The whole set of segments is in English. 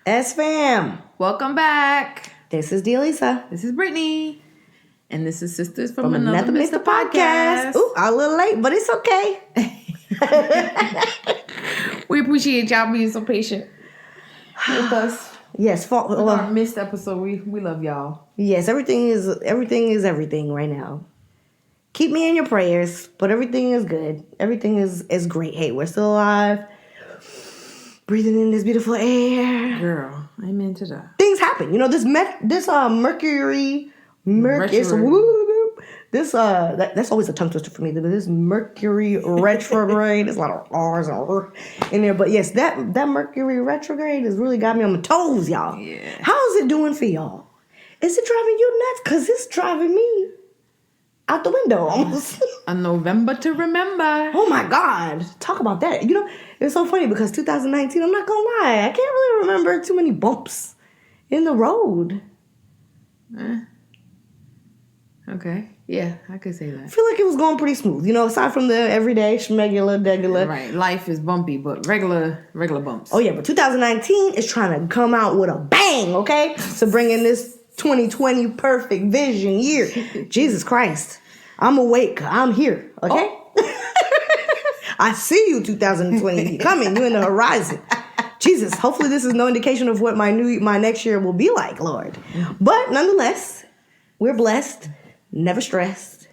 S fam. Welcome back. This is Delisa. This is Brittany. And this is Sisters from Another Mr. Mr. Podcast. Ooh, I'm a little late, but it's okay. We appreciate y'all being so patient with us. Yes, Our missed episode. We love y'all. yes, everything is everything right now. Keep me in your prayers, but everything is good. Everything is great. Hey, we're still alive. Breathing in this beautiful air. Girl, amen to that. Things happen. You know, this Mercury. That's always a tongue twister for me. This Mercury retrograde. There's a lot of R's and R in there. But yes, that Mercury retrograde has really got me on my toes, y'all. Yeah. How's it doing for y'all? Is it driving you nuts? Because it's driving me out the window almost. A November to remember. Oh my God. Talk about that. You know, it's so funny because 2019, I'm not going to lie, I can't really remember too many bumps in the road. Okay. Yeah, I could say I that. feel like it was going pretty smooth. You know, aside from the everyday schmegular, degular. Right. Life is bumpy, but regular bumps. Oh yeah, but 2019 is trying to come out with a bang, okay? To bring in this 2020 perfect vision year. Jesus Christ. I'm awake. I'm here, okay? I see you, 2020. You coming. You in the horizon. Jesus, hopefully this is no indication of what my next year will be like, Lord. But nonetheless, we're blessed, never stressed.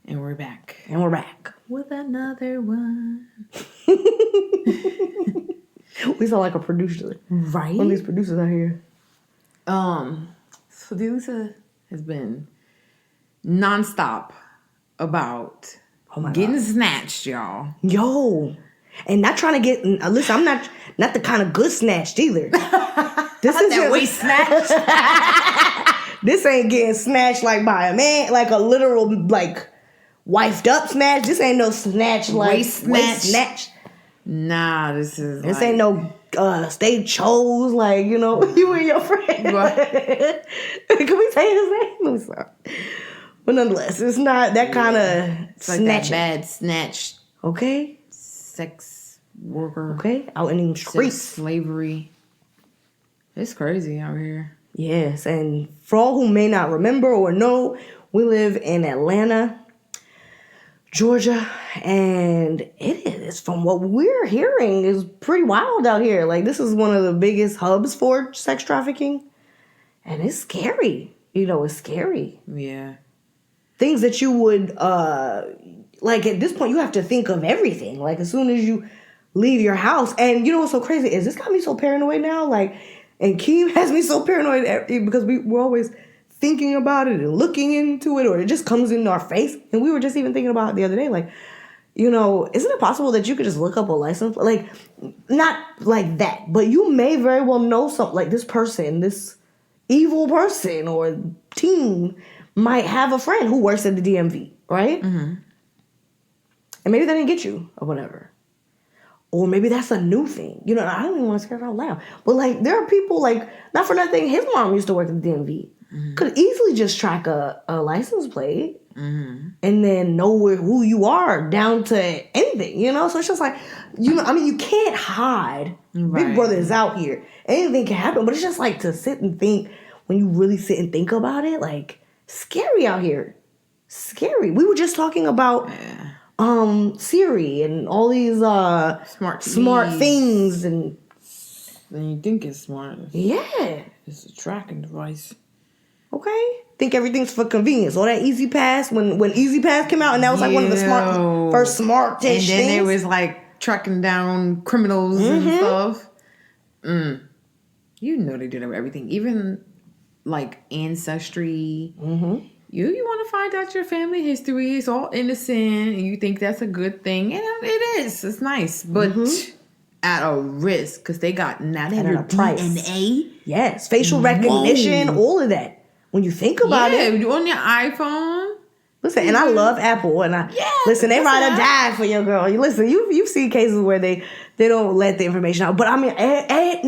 And we're back. And we're back. With another one. We sound like a producer. Right? One of these producers out here. So Delisa has been nonstop about getting snatched, y'all. Yo. And not trying to get, listen, I'm not the kind of good snatched either. This is That waist snatch. This ain't getting snatched like by a man, like a literal, like, wifed up snatch. This ain't no snatch like Waist snatch. Nah, this Ain't no stay chose, like, you know, you and your friend. Can we say his name? Let me stop. But nonetheless, it's not that kind of like that bad snatch. Okay? Sex worker. Okay? Out in the streets. Slavery. It's crazy out here. Yes, and for all who may not remember or know, we live in Atlanta, Georgia, and it is, from what we're hearing, is pretty wild out here. Like, this is one of the biggest hubs for sex trafficking, and it's scary. You know, it's scary. Yeah. Things that you would, like, at this point, you have to think of everything. Like, as soon as you leave your house, and you know what's so crazy is this got me so paranoid now, like, and Keem has me so paranoid because we're always thinking about it and looking into it, or it just comes in our face. And we were just even thinking about it the other day, like, you know, isn't it possible that you could just look up a license? Like, not like that, but you may very well know something, like this person, this evil person or team might have a friend who works at the DMV, right? Mm-hmm. And maybe they didn't get you or whatever. Or maybe that's a new thing. You know, I don't even want to say it out loud. But, like, there are people, like, not for nothing, his mom used to work at the DMV. Mm-hmm. Could easily just track a license plate and then know who you are down to anything, you know? So it's just like, you know, I mean, you can't hide. Right. Big Brother is out here. Anything can happen. But it's just like to sit and think, when you really sit and think about it, like, scary out here. Scary. We were just talking about... Yeah. Siri and all these smart things, and you think it's smart. Yeah. It's a tracking device. Okay. Think everything's for convenience. All that Easy Pass, when Easy Pass came out, and that was like one of the first smart things. And then it was like tracking down criminals and stuff. You know they did everything. Even like Ancestry. You want to find out your family history. It's all innocent, and you think that's a good thing. And it is. It's nice. But at a risk, because they got now they have your DNA. Yes. Facial recognition, all of that. When you think about it. Yeah, on your iPhone. Listen, and I love Apple, and listen, they ride or die for your girl. Listen, you've seen cases where they don't let the information out, but I mean,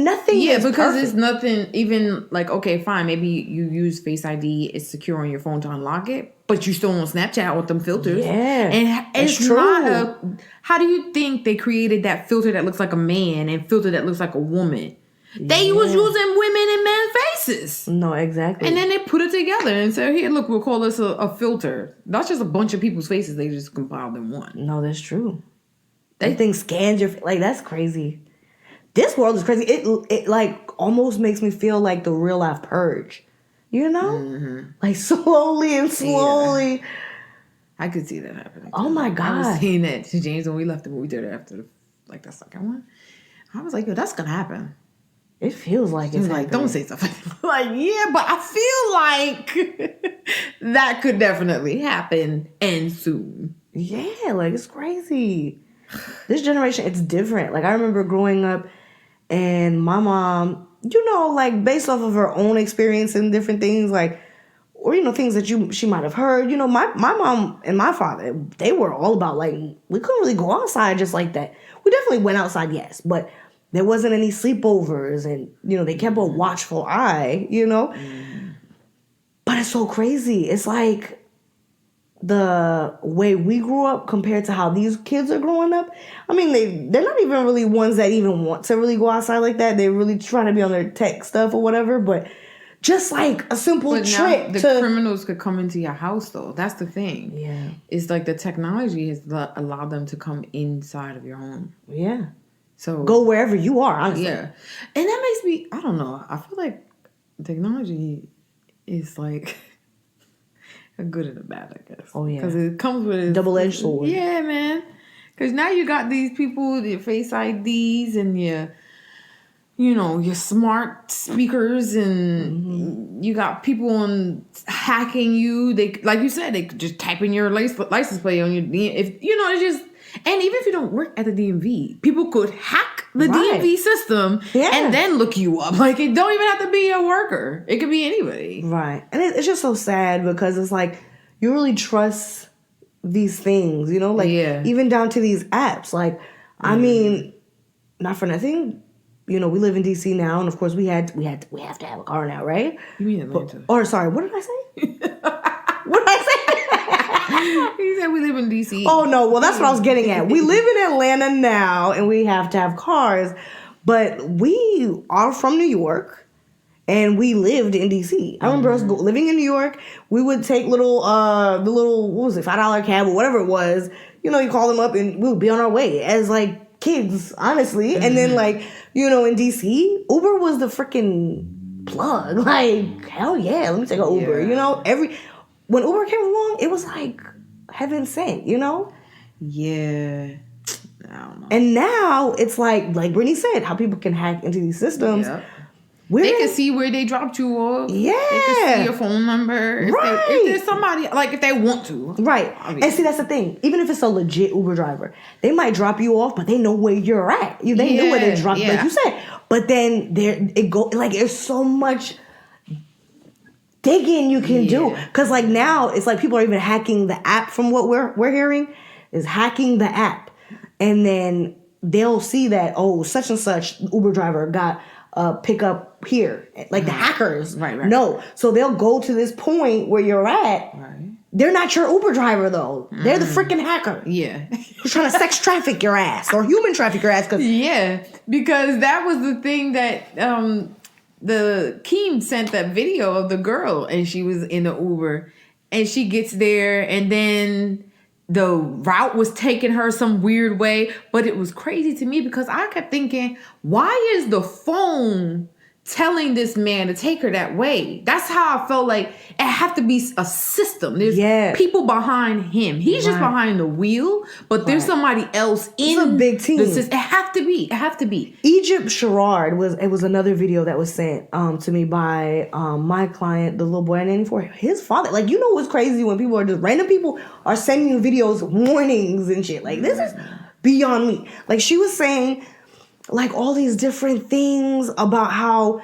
nothing. Yeah, is because perfect. it's nothing. Even like, okay, fine, maybe you use Face ID, it's secure on your phone to unlock it, but you still on Snapchat with them filters. Yeah, and it's true. How do you think they created that filter that looks like a man and filter that looks like a woman? They was using women and men's faces. No, exactly. And then they put it together and said, here, look, we'll call this a filter. Not just a bunch of people's faces. They just compiled in one. No, that's true. That thing scans your... Like, that's crazy. This world is crazy. It like, almost makes me feel like the real life Purge. You know? Mm-hmm. Like, slowly and slowly... Yeah. I could see that happening. Oh my God. I was saying that to James when we left the movie theater after the second one. I was like, yo, that's gonna happen. It feels like it's like, don't say something. Like, yeah, but I feel like that could definitely happen and soon. Yeah, like it's crazy. This generation, it's different. Like I remember growing up and my mom, like based off of her own experience and different things, like, or, things that she might have heard. My mom and my father, they were all about, like, we couldn't really go outside just like that. We definitely went outside, yes, but there wasn't any sleepovers and, they kept a watchful eye, Mm. But it's so crazy. It's like the way we grew up compared to how these kids are growing up. I mean, they're not even really ones that even want to really go outside like that. They're really trying to be on their tech stuff or whatever, but... Just like a simple trick. The criminals could come into your house, though. That's the thing. Yeah. It's like the technology has allowed them to come inside of your home. Yeah. So go wherever you are, honestly. Yeah. And that makes me, I don't know. I feel like technology is like a good and a bad, I guess. Oh, yeah. Because it comes with a double-edged sword. Yeah, man. Because now you got these people, your face IDs and your smart speakers and you got people on hacking you. They, like you said, they could just type in your license plate on your, it's just, and even if you don't work at the DMV, people could hack the DMV system and then look you up. Like, it don't even have to be a worker. It could be anybody. Right. And it's just so sad because it's like, you really trust these things, like even down to these apps. Like, I mean, not for nothing, we live in DC now, and of course we have to have a car now, right? You mean Atlanta? Sorry, what did I say? What did I say? He said we live in DC. Oh no, well that's what I was getting at. We live in Atlanta now, and we have to have cars, but we are from New York, and we lived in DC. I remember us living in New York. We would take the little what was it, $5 cab or whatever it was. You call them up, and we would be on our way as like kids, honestly. And then like, in DC, Uber was the freaking plug. Like, hell yeah, let me take an Uber. When Uber came along, it was like heaven sent, Yeah. I don't know. And now it's like Brittany said, how people can hack into these systems. Yeah. They can see where they dropped you off. Yeah. They can see your phone number. If there's somebody, like if they want to. Right. Obviously. And see, that's the thing. Even if it's a legit Uber driver, they might drop you off, but they know where you're at. They know where they dropped you, like you said. But then there's so much digging you can do. Because like now, it's like people are even hacking the app from what we're hearing, is hacking the app. And then they'll see that, such and such Uber driver got pick up here, like the hackers. Right. No, so they'll go to this point where you're at. Right. They're not your Uber driver though. They're the freaking hacker. Yeah, who's trying to sex traffic your ass or human traffic your ass. Because that was the thing that the Keem sent that video of the girl, and she was in the Uber, and she gets there, and then the route was taking her some weird way. But it was crazy to me because I kept thinking, why is the phone telling this man to take her that way? That's how I felt like it had to be a system. There's people behind him. He's just behind the wheel, but there's somebody else in a big team. It have to be. Egypt Sherrod was another video that was sent to me by my client, the little boy named for his father. Like, what's crazy when people are just random people are sending you videos, warnings and shit. Like, this is beyond me. Like, she was saying like all these different things about how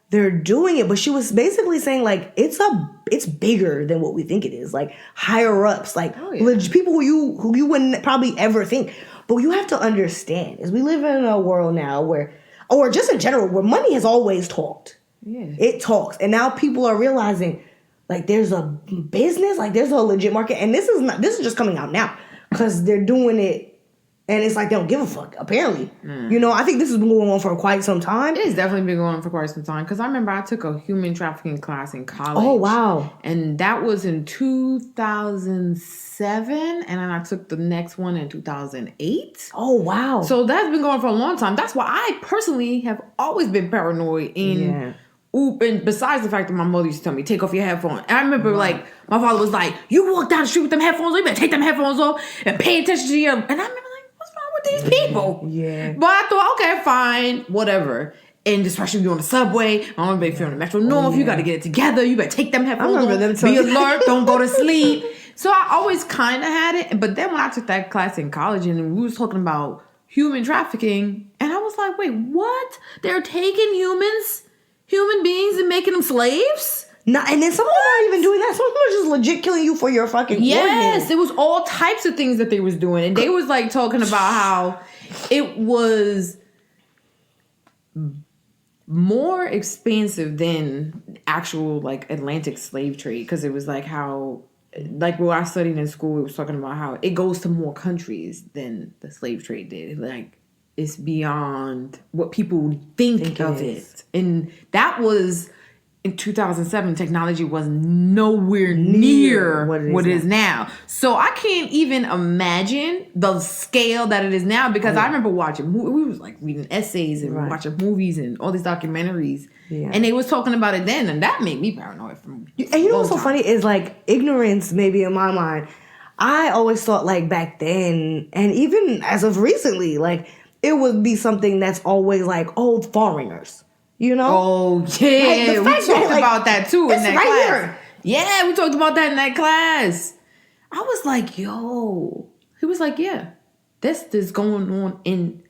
they're doing it, but she was basically saying like it's bigger than what we think it is. Like higher ups, like people who you wouldn't probably ever think. But you have to understand, is we live in a world now where, or just in general, where money has always talked. Yeah, it talks, and now people are realizing like there's a business, like there's a legit market, and this is just coming out now because they're doing it And it's like they don't give a fuck, apparently. You know, I think this has been going on for quite some time. It has definitely been going on for quite some time. Because I remember I took a human trafficking class in college. Oh, wow. And that was in 2007. And then I took the next one in 2008. Oh, wow. So that's been going for a long time. That's why I personally have always been paranoid in... And besides the fact that my mother used to tell me, take off your headphones. And I remember, like, my father was like, you walk down the street with them headphones on, you better take them headphones off and pay attention to your... And I remember, like, what's wrong with these people? Yeah. But I thought, okay, fine, whatever. And especially if you're on the subway, I don't know if you're on the Metro North, you got to get it together. You better take them headphones off, be alert, don't go to sleep. So I always kind of had it. But then when I took that class in college and we was talking about human trafficking, and I was like, wait, what? They're taking human beings and making them slaves? No, and then some of them aren't even doing that. Some of them are just legit killing you for your fucking Yes, it was all types of things that they was doing. And they was like talking about how it was more expensive than actual like Atlantic slave trade. Because it was like how, like what I studied in school, it was talking about how it goes to more countries than the slave trade did. Like, it's beyond what people think of it. And that was in 2007. Technology was nowhere near what it is now. So I can't even imagine the scale that it is now, because I remember watching, we was like reading essays and watching movies and all these documentaries. Yeah. And they was talking about it then, and that made me paranoid. And you know what's so funny is like ignorance, maybe in my mind. I always thought like back then, and even as of recently, like, it would be something that's always like, oh, foreigners, you know? Oh, yeah. Like, we talked about that too in that class. Here. Yeah, we talked about that in that class. I was like, yo. He was like, yeah, this is going on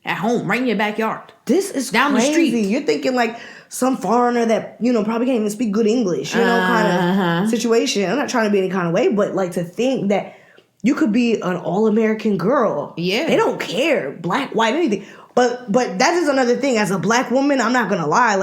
at home, right in your backyard. This is down crazy. The street. You're thinking like some foreigner that, you know, probably can't even speak good English, you know, kind of situation. I'm not trying to be any kind of way, but like to think that you could be an all-American girl. Yeah. They don't care. Black, white, anything. But that is another thing. As a black woman, I'm not going to lie.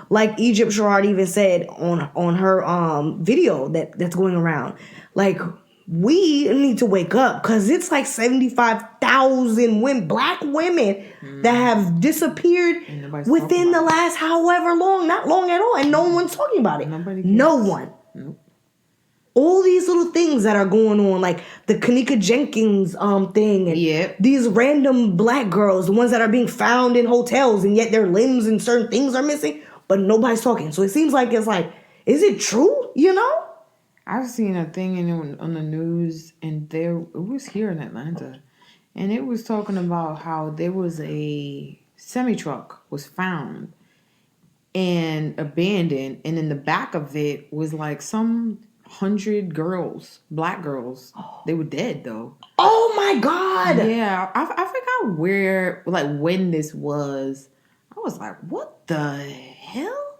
Like Egypt Sherrod even said on her video that's going around. Like, we need to wake up, because it's like 75,000 black women that have disappeared within the last however long. Not long at all. And no one's talking about it. No one. Nope. All these little things that are going on, like the Kanika Jenkins thing, and these random black girls, the ones that are being found in hotels, and yet their limbs and certain things are missing, but nobody's talking. So it seems like it's like, is it true? You know? I've seen a thing on the news, and it was here in Atlanta, and it was talking about how there was a semi-truck was found and abandoned, and in the back of it was like some 100 girls, black girls. They were dead though. Oh my God. Yeah, I forgot where, like, when this was. I was like, what the hell?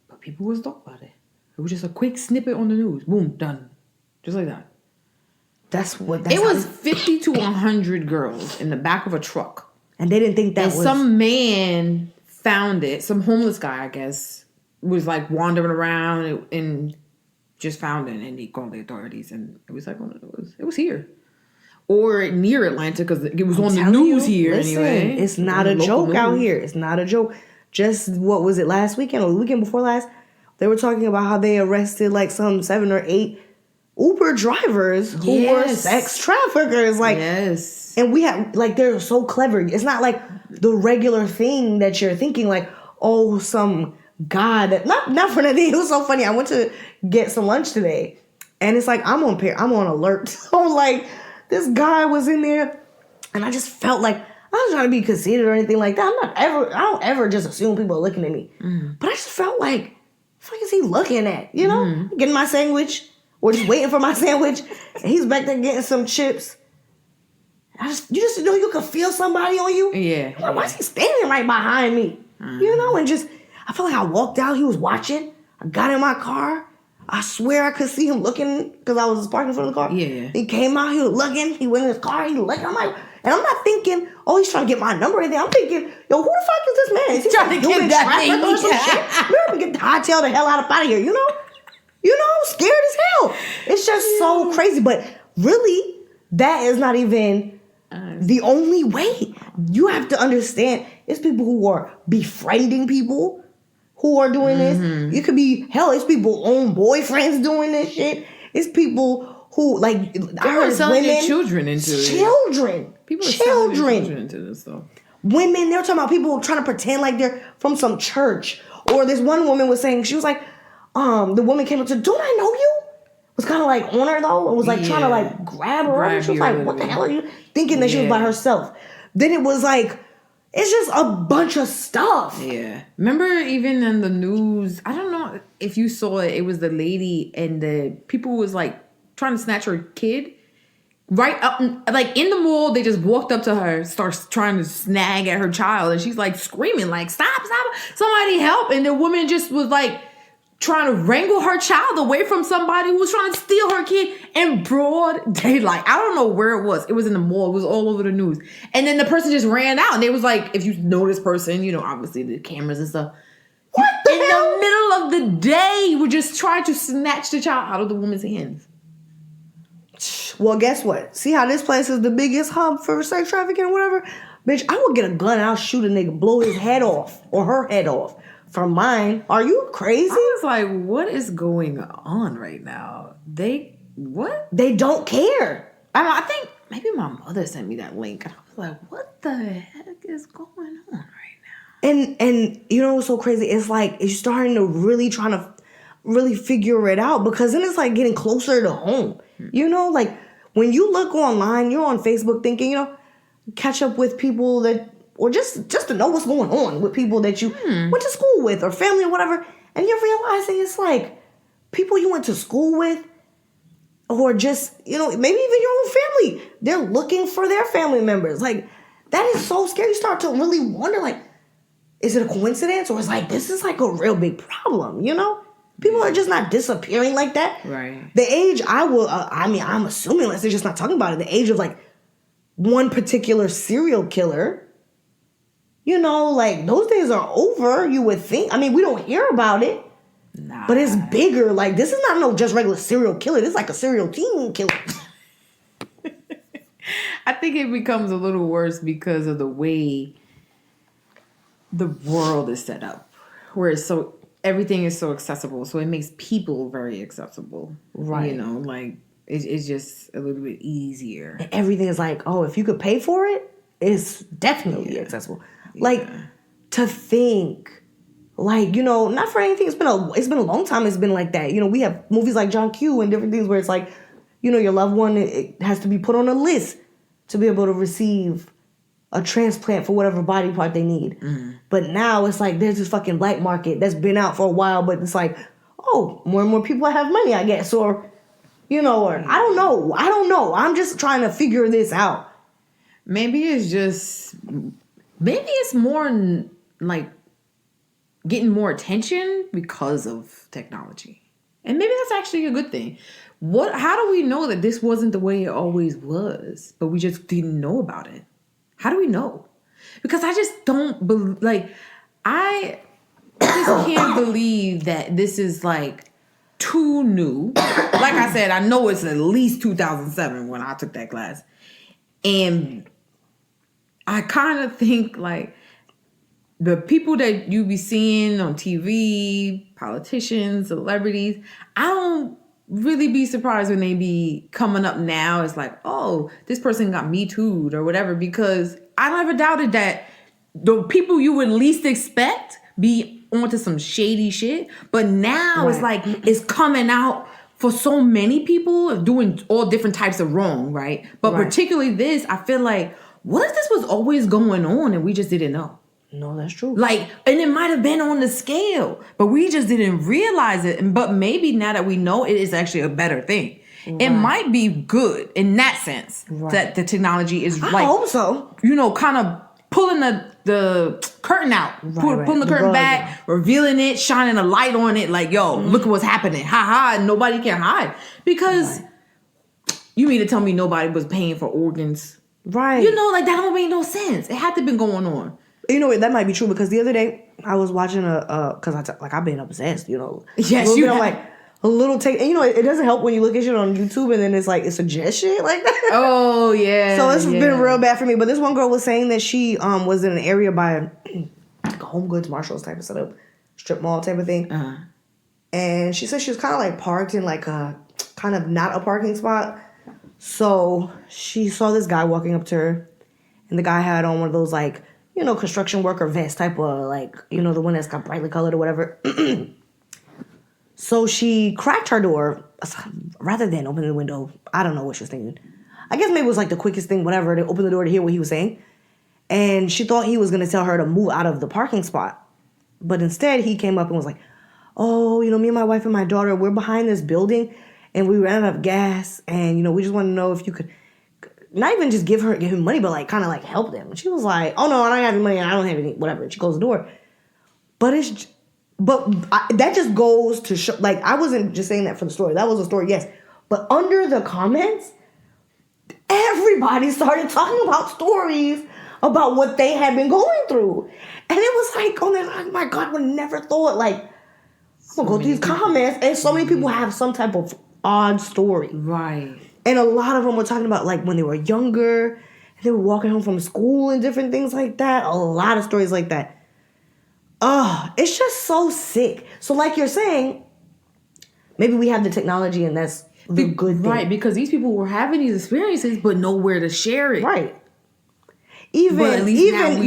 But people was talking about it. It was just a quick snippet on the news. Boom, done. Just like that. It was 50 to 100 girls in the back of a truck. And they didn't think that was... some man found it. Some homeless guy, I guess, was like wandering around and just found it, and he called the authorities, and it was like, it was here. Or near Atlanta, because it was on the news here anyway. It's not a joke out here. It's not a joke. Just, what was it, last weekend or the weekend before last? They were talking about how they arrested like some 7 or 8 Uber drivers who were sex traffickers. Like, and we have, like, they're so clever. It's not like the regular thing that you're thinking, like, oh, some guy that, not for nothing. It was so funny. I went to get some lunch today, and it's like, I'm on alert. So, like, this guy was in there, and I just felt like, I was trying to be conceited or anything like that. I don't ever just assume people are looking at me. But I just felt like, what the fuck is he looking at? You know? Getting my sandwich, or just waiting for my sandwich, and he's back there getting some chips. You just know you can feel somebody on you? Yeah. Like, why is he standing right behind me? You know, and just, I felt like I walked out, he was watching. I got in my car. I swear I could see him looking, because I was parking in front of the car. Yeah. He came out, he was looking, he went in his car, he looking. I'm like, and I'm not thinking, oh, he's trying to get my number or anything. I'm thinking, yo, who the fuck is this man? Is he trying to get that thing or some shit? We're gonna get the hightail the hell out of here, you know? You know, I'm scared as hell. It's just so crazy. But really, that is not even The only way. You have to understand, it's people who are befriending people who are doing this. It could be, hell, it's people own boyfriends doing this shit. It's people who, like, I heard selling their children into it. People are selling their children into this stuff. Women, they're talking about people trying to pretend like they're from some church. Or this one woman was saying, she was like, the woman came up to, don't I know you? Was kind of like on her though. And was like trying to like grab her. And she was like, what the hell are you? Thinking that she was by herself. Then it was like, it's just a bunch of stuff. Yeah. Remember even in the news, I don't know if you saw it, it was the lady and the people was like trying to snatch her kid. Right up, like in the mall, they just walked up to her, starts trying to snag at her child, and she's like screaming, like, stop, somebody help. And the woman just was like trying to wrangle her child away from somebody who was trying to steal her kid in broad daylight. I don't know where it was. It was in the mall. It was all over the news. And then the person just ran out, and they was like, if you know this person, you know, obviously the cameras and stuff. What the hell? In the middle of the day, you would just try to snatch the child out of the woman's hands. Well, guess what? See how this place is the biggest hub for sex trafficking or whatever? Bitch, I would get a gun and I'll shoot a nigga, blow his head off or her head off for mine. Are you crazy? I was like, what is going on right now? What? They don't care. I think maybe my mother sent me that link. And I was like, what the heck is going on right now? And you know what's so crazy? It's like you're starting to really trying to really figure it out because then it's like getting closer to home. You know, like when you look online, you're on Facebook thinking, you know, catch up with people that, or just to know what's going on with people that you went to school with or family or whatever. And you're realizing it's like people you went to school with or just, you know, maybe even your own family. They're looking for their family members. Like that is so scary. You start to really wonder, like, is it a coincidence or is like, this is like a real big problem, you know? People are just not disappearing like that. Right. The age I'm assuming, unless they're just not talking about it, the age of like one particular serial killer, you know, like those days are over, you would think. I mean, we don't hear about it, but it's bigger. Like this is not no just regular serial killer. This is like a serial teen killer. I think it becomes a little worse because of the way the world is set up, where it's so... everything is so accessible, so it makes people very accessible. Right. You know, like, it's just a little bit easier. And everything is like, oh, if you could pay for it, it's definitely accessible. Yeah. Like, to think, like, you know, not for anything, it's been a long time it's been like that. You know, we have movies like John Q and different things where it's like, you know, your loved one, it has to be put on a list to be able to receive a transplant for whatever body part they need. But now it's like there's this fucking black market that's been out for a while, but it's like, oh, more and more people have money, I guess, or, you know, or I don't know. I'm just trying to figure this out. Maybe it's more like getting more attention because of technology. And maybe that's actually a good thing. How do we know that this wasn't the way it always was, but we just didn't know about it? How do we know? Because I just don't believe, like, I just can't believe that this is, like, too new. Like I said, I know it's at least 2007 when I took that class. And I kind of think, like, the people that you be seeing on TV, politicians, celebrities, I don't really be surprised when they be coming up now. It's like, oh, this person got Me Too'd or whatever, because I never doubted that the people you would least expect be onto some shady shit. But now it's like it's coming out for so many people doing all different types of wrong, right? But particularly this, I feel like, what if this was always going on and we just didn't know? No, that's true. Like, and it might have been on the scale, but we just didn't realize it. But maybe now that we know, it is actually a better thing. Right. It might be good in that sense that the technology is like, I hope so. You know, kind of pulling the curtain out, pulling the curtain back, revealing it, shining a light on it. Like, yo, look at what's happening. Ha ha. Nobody can hide. Because you mean to tell me nobody was paying for organs? Right. You know, like that don't make no sense. It had to been going on. You know what? That might be true because the other day I was watching because I've been obsessed. You know. Yes, you. I'm like, a little take. And you know, it doesn't help when you look at shit on YouTube and then it's like it suggests shit like that. Oh yeah. So it's been real bad for me. But this one girl was saying that she was in an area by like a Home Goods Marshalls type of setup, strip mall type of thing. And she said she was kind of like parked in like a kind of not a parking spot. So she saw this guy walking up to her, and the guy had on one of those like, you know, construction worker vest type of like, you know, the one that's got brightly colored or whatever. So she cracked her door rather than open the window. I don't know what she was thinking. I guess maybe it was like the quickest thing, whatever, to open the door to hear what he was saying. And she thought he was going to tell her to move out of the parking spot. But instead, he came up and was like, oh, you know, me and my wife and my daughter, we're behind this building and we ran out of gas. And, you know, we just want to know if you could not even just give him money, but like kind of like help them. And she was like, oh, no, I don't have any money. I don't have any, whatever. And she closed the door. That just goes to show, like, I wasn't just saying that for the story. That was a story, yes. But under the comments, everybody started talking about stories about what they had been going through. And it was like, oh my God, I would never thought, like, I'm going to go through these comments. And so many people have some type of odd story. Right. And a lot of them were talking about, like, when they were younger, and they were walking home from school and different things like that. A lot of stories like that. It's just so sick. So like you're saying, maybe we have the technology and that's the good thing. Right, because these people were having these experiences but nowhere to share it. Right. Even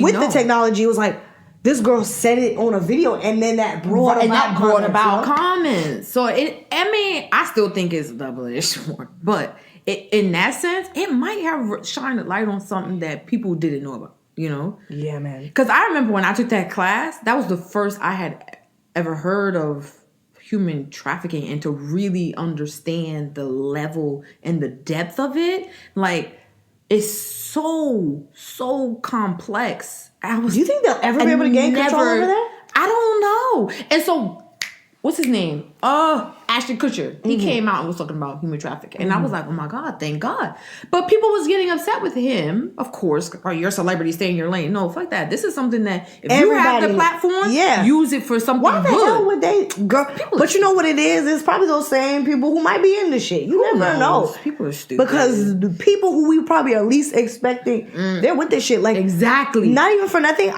with the technology, it was like, this girl said it on a video and then that brought about comments. So I still think it's a double-edged sword. But in that sense, it might have shined a light on something that people didn't know about. You know? Yeah, man. Because I remember when I took that class, that was the first I had ever heard of human trafficking and to really understand the level and the depth of it. Like, it's so complex. Do you think they'll ever be able to gain control over that? I don't know. And so, what's his name? Ashton Kutcher. He came out and was talking about human trafficking. And I was like, oh my God, thank God. But people was getting upset with him, of course. Oh, you're a celebrity, stay in your lane. No, fuck that. This is something that if you have the platform, use it for something good. Why the hell would they? Girl, but you know what it is? It's probably those same people who might be into shit. You never know. People are stupid. Because the people who we probably are least expecting, they're with this shit. Like, exactly. Not even for nothing.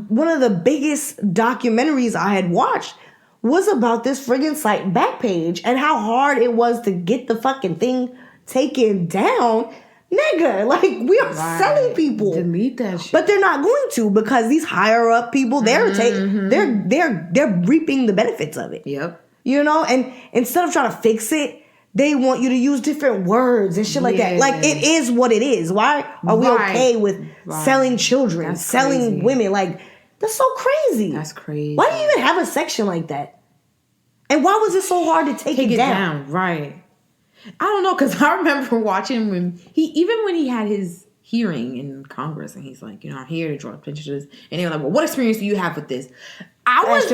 One of the biggest documentaries I had watched was about this friggin' site Backpage and how hard it was to get the fucking thing taken down. Nigga, like, we are selling people. Delete that shit. But they're not going to, because these higher up people, they're reaping the benefits of it. Yep. You know, and instead of trying to fix it, they want you to use different words and shit like that. Like, it is what it is. Why are we okay with selling children, selling women? Like, that's so crazy. That's crazy. Why do you even have a section like that? And why was it so hard to take it down? Right. I don't know, because I remember watching when he had his hearing in Congress, and he's like, you know, I'm here to draw attention to this. And they were like, well, what experience do you have with this? I was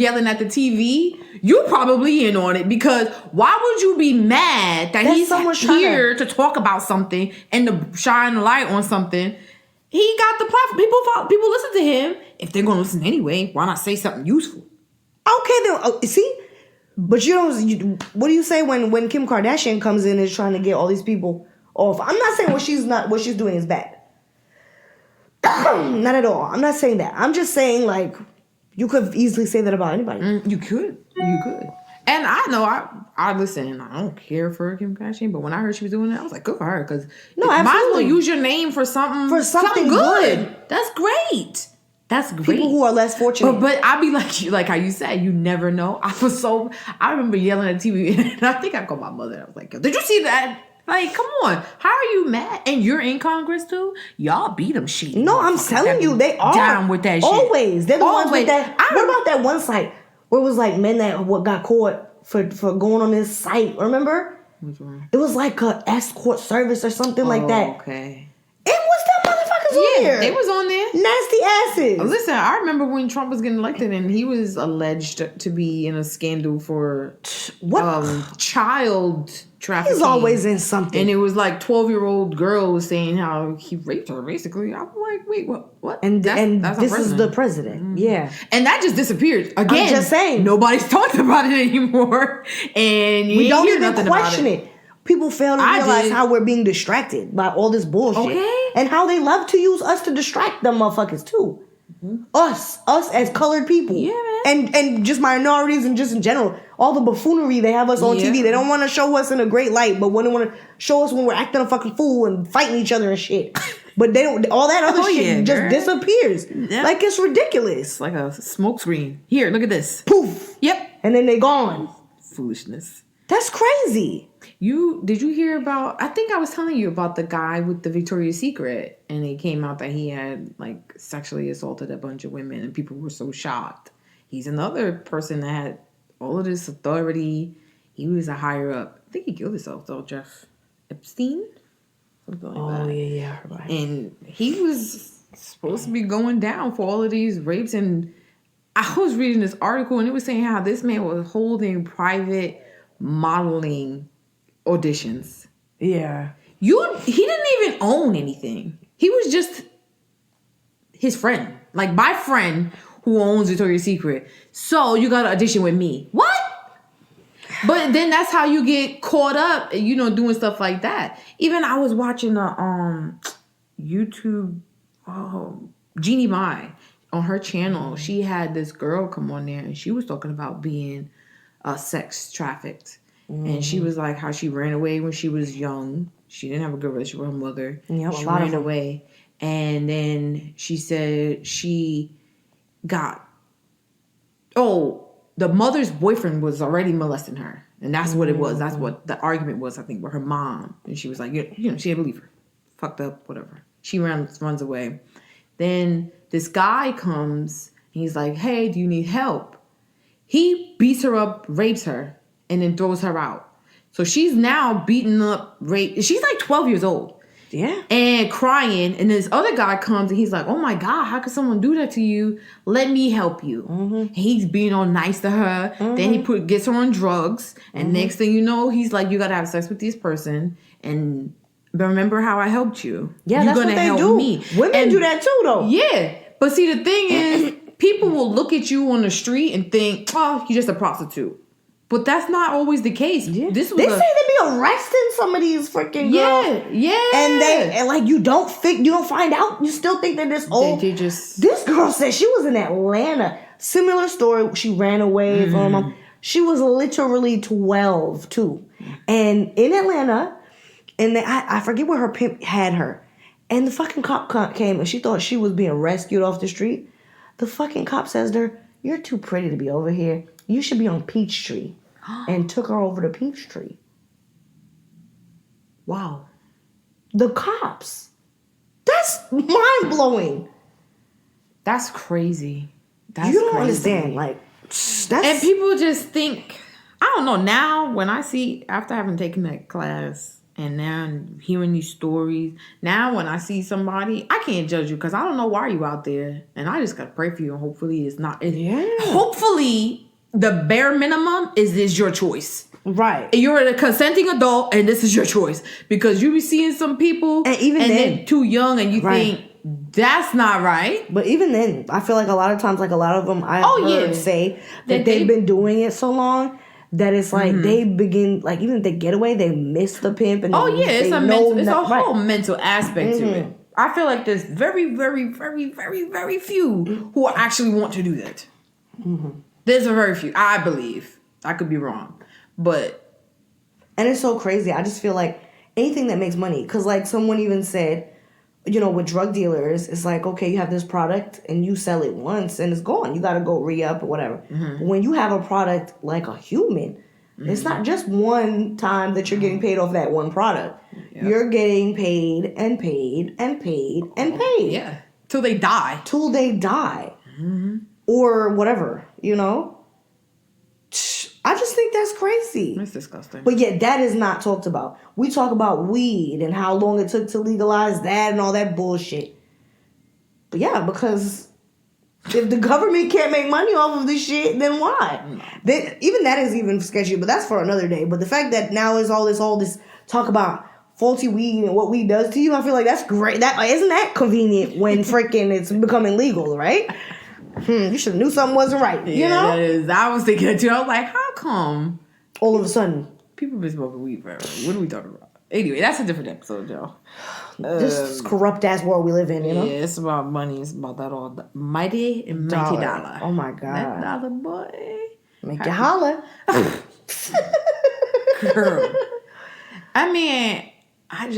yelling at the TV. You probably in on it, because why would you be mad that he's here to talk about something and to shine a light on something? He got the platform. People listen to him. If they're going to listen anyway, why not say something useful? Okay, then see, but what do you say when Kim Kardashian comes in and is trying to get all these people off? I'm not saying what she's doing is bad. Not at all. I'm not saying that. I'm just saying, like, you could easily say that about anybody. You could. And I know, I listen, I don't care for Kim Kardashian, but when I heard she was doing that, I was like, good for her, because might as well use your name for something good. That's great. People who are less fortunate. But I'd be like how you said, you never know. I remember yelling at TV, and I think I called my mother. I was like, did you see that? Like, come on. How are you mad? And you're in Congress too? Y'all beat them shit. No, I'm telling you, they are. Down with that shit. Always. They're the ones with that. What about that one site where it was like men that got caught for going on this site? Remember? Which one? It was like a escort service or something like that. Okay. It was them motherfuckers was on there. They was on there. Nasty asses. Listen, I remember when Trump was getting elected and he was alleged to be in a scandal for child trafficking. He's always in something. And it was like 12-year-old girl was saying how he raped her, basically. I'm like, wait, what? And this is the president. Yeah. And that just disappeared. Again, I'm just saying. Nobody's talking about it anymore. And we don't even question it. People fail to realize how we're being distracted by all this bullshit. Okay. And how they love to use us to distract them motherfuckers too. Mm-hmm. Us as colored people. Yeah, man. And just minorities and just in general. All the buffoonery they have us on TV. They don't want to show us in a great light, but when they want to show us when we're acting a fucking fool and fighting each other and shit. But they don't, all that other shit just disappears. Yep. Like it's ridiculous. It's like a smoke screen. Here, look at this. Poof. Yep. And then they gone. Foolishness. That's crazy. Did you hear about, I think I was telling you about the guy with the Victoria's Secret, and it came out that he had like sexually assaulted a bunch of women and people were so shocked. He's another person that had all of this authority. He was a higher up. I think he killed himself though, Jeff Epstein. Something like that. Yeah. Right. And he was supposed to be going down for all of these rapes. And I was reading this article and it was saying how this man was holding private modeling auditions. Yeah. He didn't even own anything. He was just his friend. Like my friend who owns Victoria's Secret. So you got to audition with me. What? But then that's how you get caught up, doing stuff like that. Even I was watching a YouTube, Jeannie Mai on her channel. She had this girl come on there and she was talking about being sex trafficked. And she was like how she ran away when she was young. She didn't have a good relationship with her mother. Yep, she ran away. And then she said she got... the mother's boyfriend was already molesting her. And that's what it was. That's what the argument was, I think, with her mom. And she was like, she didn't believe her. Fucked up, whatever. She runs away. Then this guy comes. And he's like, hey, do you need help? He beats her up, rapes her, and then throws her out. So she's now beaten up, raped. She's like 12 years old. Yeah. And crying. And this other guy comes and he's like, oh my God, how could someone do that to you? Let me help you. Mm-hmm. He's being all nice to her. Mm-hmm. Then he gets her on drugs. And next thing you know, he's like, you got to have sex with this person. And remember how I helped you. Yeah, You're that's what they do. Me. Women do that too, though. Yeah. But see, the thing is, people will look at you on the street and think, oh, you're just a prostitute. But that's not always the case. Yeah. They say they be arresting some of these freaking girls. Yeah. And like you don't find out. You still think they're this old. This girl said she was in Atlanta. Similar story. She ran away from. She was literally 12 too, and in Atlanta, and I forget where her pimp had her, and the fucking cop came and she thought she was being rescued off the street. The fucking cop says to her, "You're too pretty to be over here. You should be on Peachtree." And took her over to Peachtree. Wow. The cops. That's mind-blowing. That's crazy. You don't understand. Like, that's... And people just think... I don't know. Now, when I see... After having taken that class... And now I'm hearing these stories. Now when I see somebody... I can't judge you because I don't know why you out there. And I just got to pray for you. And hopefully it's not... Hopefully... The bare minimum is your choice. Right. And you're a consenting adult and this is your choice. Because you be seeing some people and even then, they're too young and you think that's not right. But even then, I feel like a lot of times, like a lot of them I've heard say that they've been doing it so long that it's like they begin, like even if they get away, they miss the pimp. And it's a whole mental aspect to it. I feel like there's very, very, very, very, very few who actually want to do that. Mm-hmm. There's a very few, I believe. I could be wrong. But... And it's so crazy. I just feel like anything that makes money. Because like someone even said, with drug dealers, it's like, okay, you have this product and you sell it once and it's gone. You got to go re-up or whatever. Mm-hmm. But when you have a product like a human, it's not just one time that you're getting paid off that one product. Yep. You're getting paid and paid and paid and paid. Yeah. Till they die. Mm-hmm. Or whatever, I just think that's crazy. That's disgusting. But yet that is not talked about. We talk about weed and how long it took to legalize that and all that bullshit. Yeah, because if the government can't make money off of this shit, then why? Even that is even sketchy, but that's for another day. But the fact that now is all this talk about faulty weed and what weed does to you, I feel like that's great. That isn't that convenient when freaking it's becoming legal, right? You should have knew something wasn't right. You know? It is. I was thinking it too. I was like, how come All of a sudden, people been smoking weed forever? What are we talking about? Anyway, that's a different episode, y'all. this corrupt ass world we live in, you know? Yeah, it's about money. It's about that all mighty dollar. Oh my God. That dollar, boy. Make you holler. Girl. I mean, I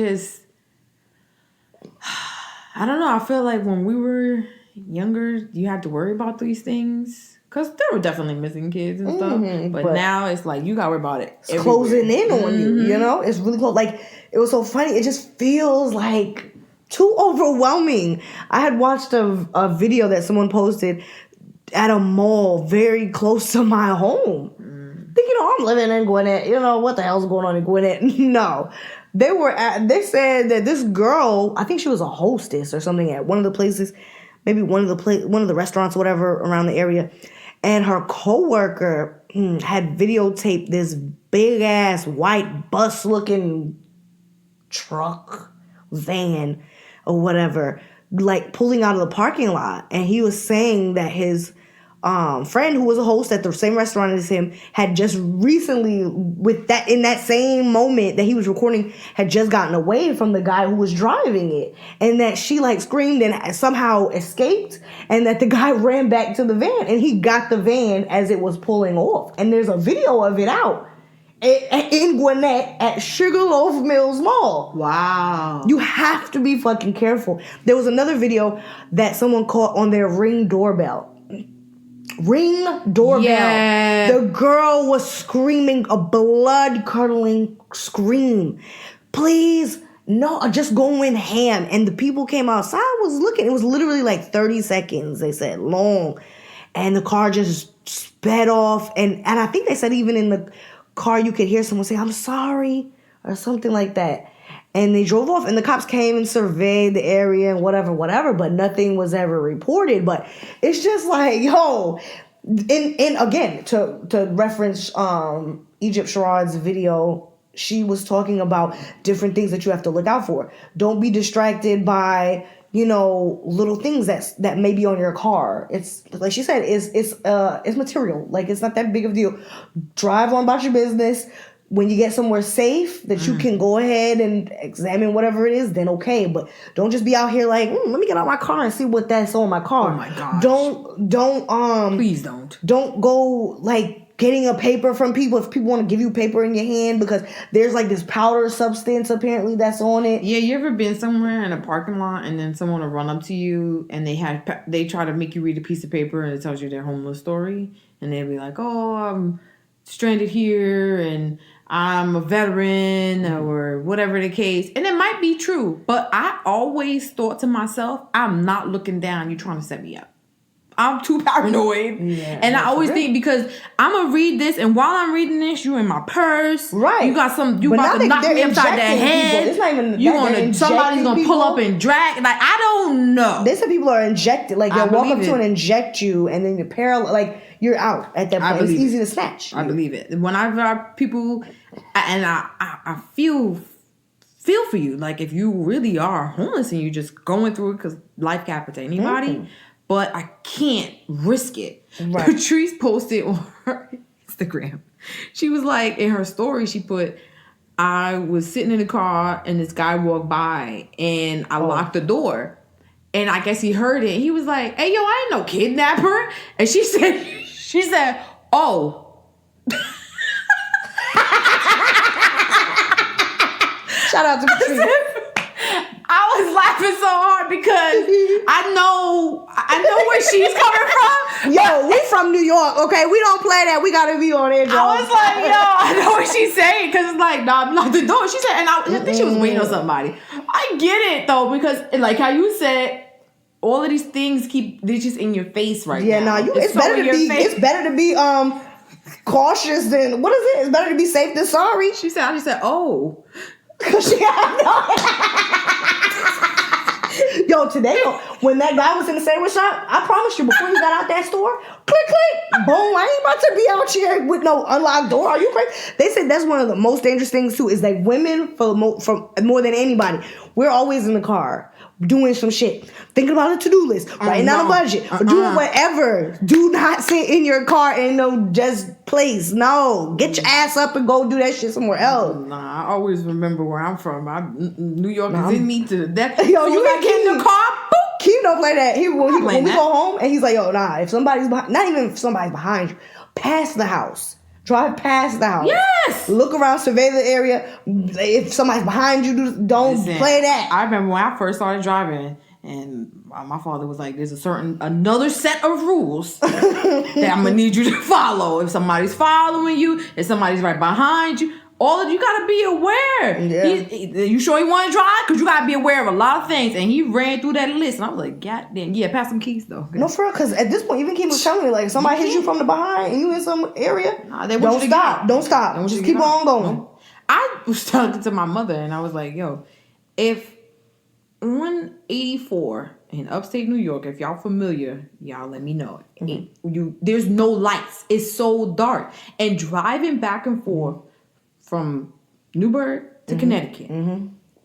don't know. I feel like when we were younger, you had to worry about these things. Because there were definitely missing kids and stuff. But now it's like, you got to worry about it. It's closing in on you, you know? It's really close. Like, it was so funny. It just feels like too overwhelming. I had watched a video that someone posted at a mall very close to my home. Thinking, I'm living in Gwinnett. You know, what the hell's going on in Gwinnett? No. They said that this girl, I think she was a hostess or something at one of the places, maybe one of the restaurants or whatever around the area. And her coworker had videotaped this big ass white bus looking truck, van, or whatever, like pulling out of the parking lot. And he was saying that his friend, who was a host at the same restaurant as him, had just recently, in that same moment that he was recording, had just gotten away from the guy who was driving it, and that she like screamed and somehow escaped, and that the guy ran back to the van, and he got the van as it was pulling off. And there's a video of it out in Gwinnett at Sugarloaf Mills Mall. Wow. You have to be fucking careful. There was another video that someone caught on their Ring doorbell. Yeah. The girl was screaming a blood-curdling scream. Please, no, just going ham. And the people came outside, was looking. It was literally like 30 seconds, they said, long. And the car just sped off. And I think they said even in the car you could hear someone say, I'm sorry, or something like that. And they drove off, and the cops came and surveyed the area and whatever, but nothing was ever reported. But it's just like, yo, and again, to reference Egypt Sherrod's video, she was talking about different things that you have to look out for. Don't be distracted by, little things that may be on your car. It's like she said, it's material. Like, it's not that big of a deal. Drive on about your business. When you get somewhere safe that you can go ahead and examine whatever it is, then okay. But don't just be out here like, let me get out my car and see what that's on my car. Oh my gosh. Please don't go like getting a paper from people if people want to give you paper in your hand, because there's like this powder substance apparently that's on it. Yeah, you ever been somewhere in a parking lot and then someone will run up to you and they try to make you read a piece of paper and it tells you their homeless story, and they'll be like, oh, I'm stranded here and I'm a veteran or whatever the case. And it might be true, but I always thought to myself, I'm not looking down. You're trying to set me up. I'm too paranoid. Yeah, and I always think, because I'm going to read this, and while I'm reading this, you in my purse. Right. You about to knock me upside the head. It's not even somebody's going to pull up and drag. Like, I don't know. They said people are injected. Like, they'll walk up to and inject you, and then you're like, you're out at that point. It's easy to snatch. I believe it. Whenever people, and I feel for you. Like, if you really are homeless and you're just going through it, because life can happen to anybody, but I can't risk it. Right. Patrice posted on her Instagram. She was like, in her story, she put, I was sitting in the car and this guy walked by and I locked the door. And I guess he heard it. He was like, hey, yo, I ain't no kidnapper. And she said, oh. Shout out to Patrice. I was laughing so hard because I know where she's coming from. Yo, we from New York, okay? We don't play that. We gotta be on it, I was like, yo, I know what she's saying, because it's like, nah, I'm not the door. She said, and I think she was waiting on somebody. I get it though, because like how you said, all of these things they're just in your face right now. Yeah, it's better to be cautious than, what is it? It's better to be safe than sorry. She said, oh. Yo, Yo, today, when that guy was in the sandwich shop, I promise you, before you got out that store, click, click, boom, I ain't about to be out here with no unlocked door. Are you crazy? They said that's one of the most dangerous things, too, is that women, for more than anybody, we're always in the car doing some shit, thinking about a to-do list, writing down a budget, or doing whatever. Do not sit in your car in no just place. No, get your ass up and go do that shit somewhere else. Nah, I always remember where I'm from. New York is in me to the death. Yo, you I get in the car. Boop. Keem don't play that. When we go home, and he's like, yo, nah, if somebody's behind, not even if somebody's behind you, pass the house. Drive past the house. Yes. Look around, survey the area. If somebody's behind you, don't play that. I remember when I first started driving, and my father was like, "There's another set of rules that I'm gonna need you to follow. If somebody's following you, if somebody's right behind you." All of you gotta be aware. Yeah. You sure you want to drive? Because you gotta be aware of a lot of things. And he ran through that list, and I was like, God damn, yeah, pass some keys though. No, for real, because at this point, even Keem was telling me, like, if somebody hits you from the behind and you in some area, don't stop. Don't stop. Just keep on going. No. I was talking to my mother, and I was like, yo, if 184 in upstate New York, if y'all familiar, y'all let me know. There's no lights. It's so dark. And driving back and forth from Newburgh to Connecticut,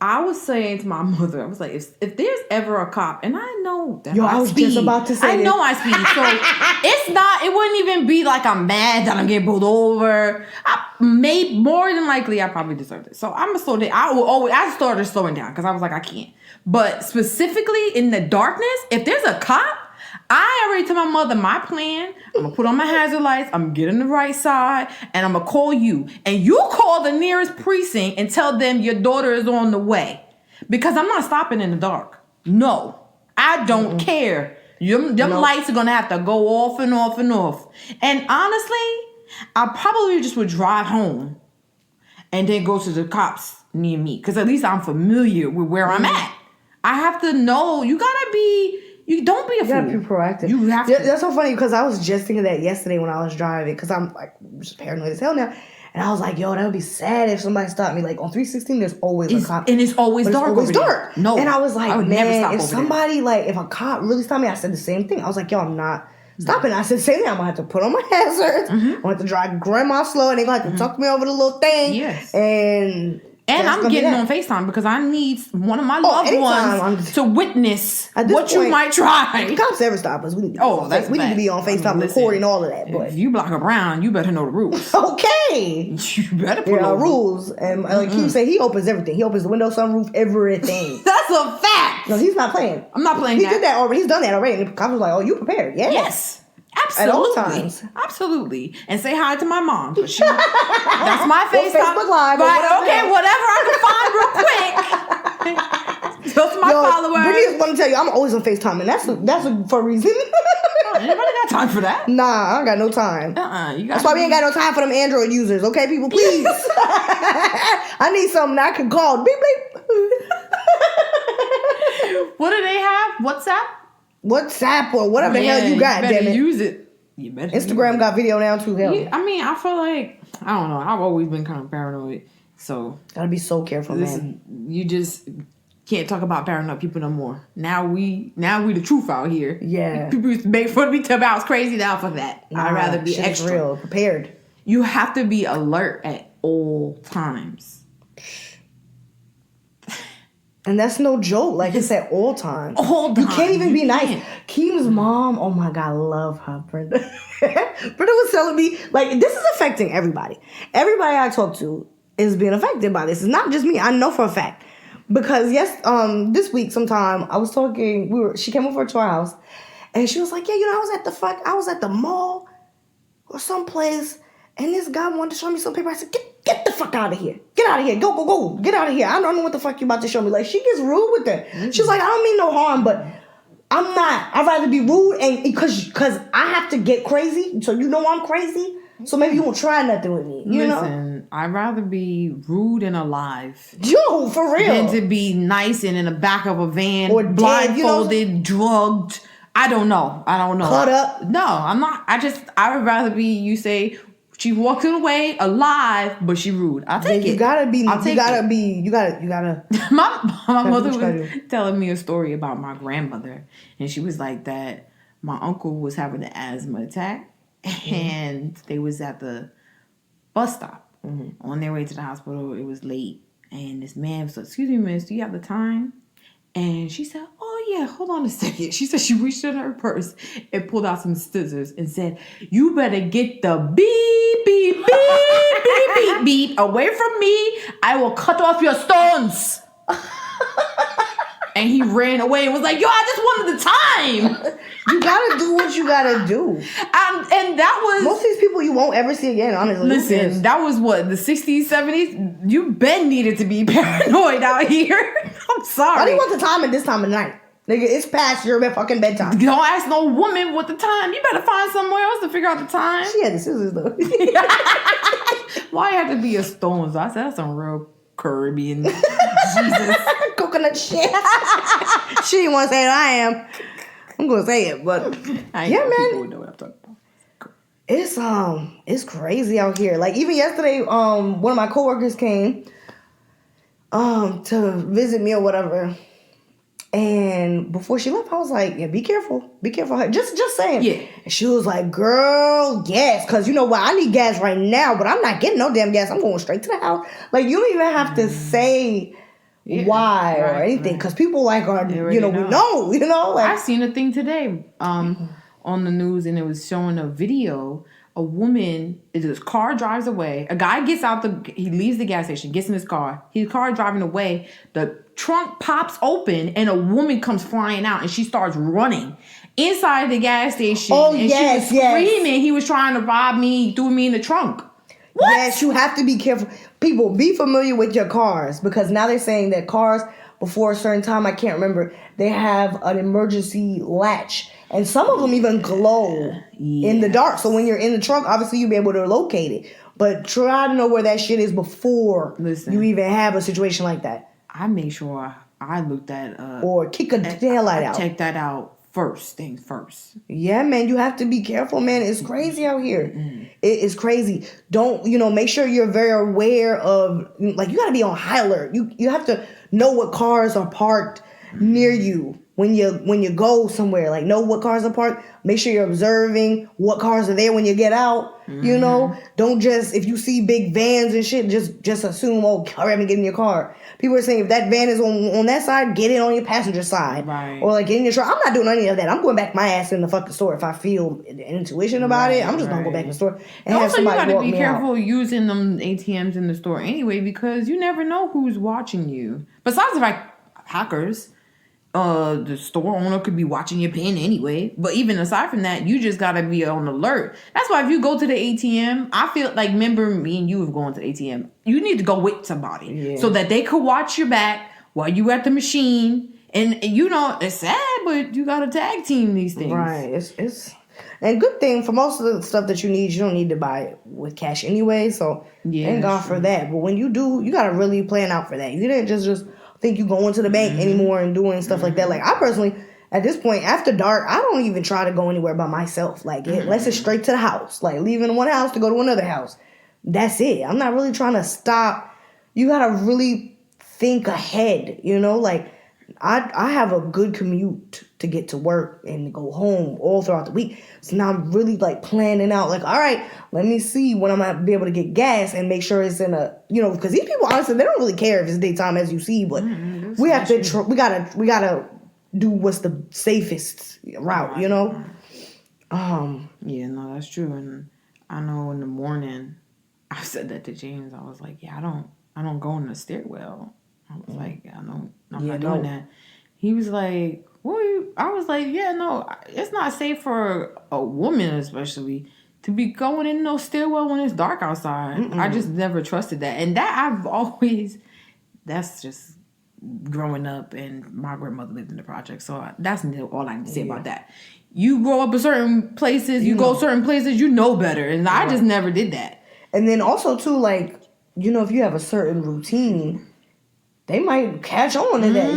I was saying to my mother, I was like, if there's ever a cop, and I know that I was just about to say I know I speed, so it wouldn't even be like I'm mad that I'm getting pulled over. More than likely, I probably deserved it. So I'm gonna slow down. I started slowing down because I was like, I can't. But specifically in the darkness, if there's a cop, I already told my mother my plan. I'm gonna put on my hazard lights. I'm gonna get on the right side, and I'm gonna call you. And you call the nearest precinct and tell them your daughter is on the way, because I'm not stopping in the dark. No, I don't care. Them lights are gonna have to go off and off and off. And honestly, I probably just would drive home and then go to the cops near me, because at least I'm familiar with where I'm at. I have to know. You gotta be. You don't be a fool. You gotta be proactive. You have to. That's so funny, because I was just thinking that yesterday when I was driving, because I'm like just paranoid as hell now. And I was like, yo, that would be sad if somebody stopped me. Like on 316, there's always a cop. And it's always dark. It's always dark. No. And I was like, man, if somebody, there. if a cop really stopped me, I said the same thing. I was like, yo, I'm not stopping. I said the same thing. I'm gonna have to put on my hazards. I'm gonna have to drive grandma slow, and they're gonna have to tuck me over the little thing. Yes. And I'm getting on FaceTime because I need one of my loved ones to witness what you might try. If cops ever stop us, we need to be on FaceTime recording all of that. But if you block around, you better know the rules. Okay. You better put rules. And like Keem say, he opens everything. He opens the window, sunroof, everything. That's a fact. No, he's not playing. I'm not playing He did that already. He's done that already. And the cops was like, oh, you prepared. Yeah. Yes. Absolutely. At all times. Absolutely. And say hi to my mom. That's my FaceTime. Facebook Live. Right, whatever I can find real quick. Those are my followers. Brittany just want to tell you, I'm always on FaceTime, and that's for a reason. Anybody got time for that? Nah, I don't got no time. That's why we ain't got no time for them Android users, okay, people? Please. I need something I can call. Beep, beep. What do they have? WhatsApp or whatever the hell you got, damn it. Use it. You better Instagram got video now too, hell. Yeah, I mean, I feel like, I don't know, I've always been kind of paranoid. So gotta be so careful, man. You just can't talk about paranoid people no more. Now we the truth out here. Yeah. People used to make fun of me, tell me I was crazy. Now for that. I'd rather be extra real, prepared. You have to be alert at all times. And that's no joke. Like, it's at all times. All times. You can't even be nice. Keem's mom, oh my God, I love her, Brenda. Brenda was telling me, like, this is affecting everybody. Everybody I talk to is being affected by this. It's not just me. I know for a fact. Because, this week sometime, I was talking, she came over to our house, and she was like, yeah, I was at the mall or someplace, and this guy wanted to show me some paper. I said, get the fuck out of here. Get out of here. Go. Get out of here. I don't know what the fuck you about to show me. Like, she gets rude with that. Mm-hmm. She's like, I don't mean no harm, but I'm not. I'd rather be rude and because I have to get crazy. So you know I'm crazy. So maybe you won't try nothing with me. Listen, I'd rather be rude and alive. Yo, for real. Than to be nice and in the back of a van, or blindfolded, drugged. I don't know. Cut up. No, I'm not. I would rather be, you say, She walked away alive, but she rude. I'll take it. You gotta be. I'll take it. You gotta. My mother what you was gotta telling me a story about my grandmother, and she was like that. My uncle was having an asthma attack, and they was at the bus stop on their way to the hospital. It was late, and this man was like, "Excuse me, miss, do you have the time?" And she said, "Oh yeah, hold on a second." She said she reached in her purse and pulled out some scissors and said, "You better get the beep, beep, beep, beep, beep, beep away from me. I will cut off your stones." And he ran away and was like, "Yo, I just wanted the time." You gotta do what you gotta do. And that was... Most of these people you won't ever see again, honestly. Listen, that was what, the 60s, 70s? You been needed to be paranoid out here. I'm sorry. I didn't want the time at this time of night. Nigga, it's past your fucking bedtime. Don't ask no woman what the time. You better find somewhere else to figure out the time. She had the scissors though. Why had to be a stones? I said that's some real Caribbean Jesus. Coconut shit. She didn't want to say it. I am. I'm gonna say it, but yeah, man. People would know what I'm talking about. It's crazy out here. Like even yesterday, one of my coworkers came to visit me or whatever. And before she left, I was like, yeah, be careful. Be careful. Just saying. Yeah. And she was like, girl, gas. Because you know what? I need gas right now, but I'm not getting no damn gas. I'm going straight to the house. Like, you don't even have to say why or anything. Because people like are, we know, Like, I've seen a thing today on the news, and it was showing a video. A woman, his car drives away. A guy gets out he leaves the gas station, gets in his car driving away. The trunk pops open and a woman comes flying out and she starts running inside the gas station. Oh, and yes, she was screaming, he was trying to rob me, he threw me in the trunk. What? Yes, you have to be careful. People, be familiar with your cars because now they're saying that cars before a certain time, I can't remember, they have an emergency latch. And some of them even glow in the dark. So when you're in the trunk, obviously you'll be able to locate it. But try to know where that shit is before you even have a situation like that. I make sure I look that up. Or kick a taillight out. Check that out things first. Yeah, man, you have to be careful, man. It's crazy out here. It is crazy. Don't, make sure you're very aware of, like, you got to be on high alert. You have to know what cars are parked near you. When you go somewhere, like know what cars are parked. Make sure you're observing what cars are there when you get out. Don't just, if you see big vans and shit, just assume, oh, hurry up and get in your car. People are saying if that van is on that side, get it on your passenger side, right? Or like get in your truck. I'm not doing any of that. I'm going back my ass in the fucking store if I feel an intuition about it. I'm just gonna go back in the store and have somebody walk me out. Also, you gotta be careful using them ATMs in the store anyway because you never know who's watching you. Besides the fact hackers. The store owner could be watching your pin anyway. But even aside from that, you just gotta be on alert. That's why if you go to the ATM, I feel like, remember me and you have gone to the ATM. You need to go with somebody so that they could watch your back while you at the machine. And it's sad, but you gotta tag team these things. Right. It's and good thing for most of the stuff that you need, you don't need to buy it with cash anyway. So thank God for that. But when you do, you gotta really plan out for that. You didn't just think you going to the bank anymore and doing stuff like that. Like I personally, at this point, after dark, I don't even try to go anywhere by myself. Like unless it's straight to the house, like leaving one house to go to another house. That's it. I'm not really trying to stop. You gotta really think ahead. Like I have a good commute to get to work and go home all throughout the week. So now I'm really like planning out like, all right, let me see when I'm going to be able to get gas and make sure it's in a, because these people, honestly, they don't really care if it's daytime as you see, but we have to, we gotta do what's the safest route, Yeah, no, that's true. And I know in the morning, I said that to James. I was like, yeah, I don't go in the stairwell. I was like, I'm not doing that. He was like, I was like, yeah, no, it's not safe for a woman especially to be going in no stairwell when it's dark outside. I just never trusted that. And that that's just growing up, and my grandmother lived in the project. So that's all I can say about that. You grow up in certain places, you go certain places, you know better. And I just never did that. And then also too, like, if you have a certain routine, they might catch on to that,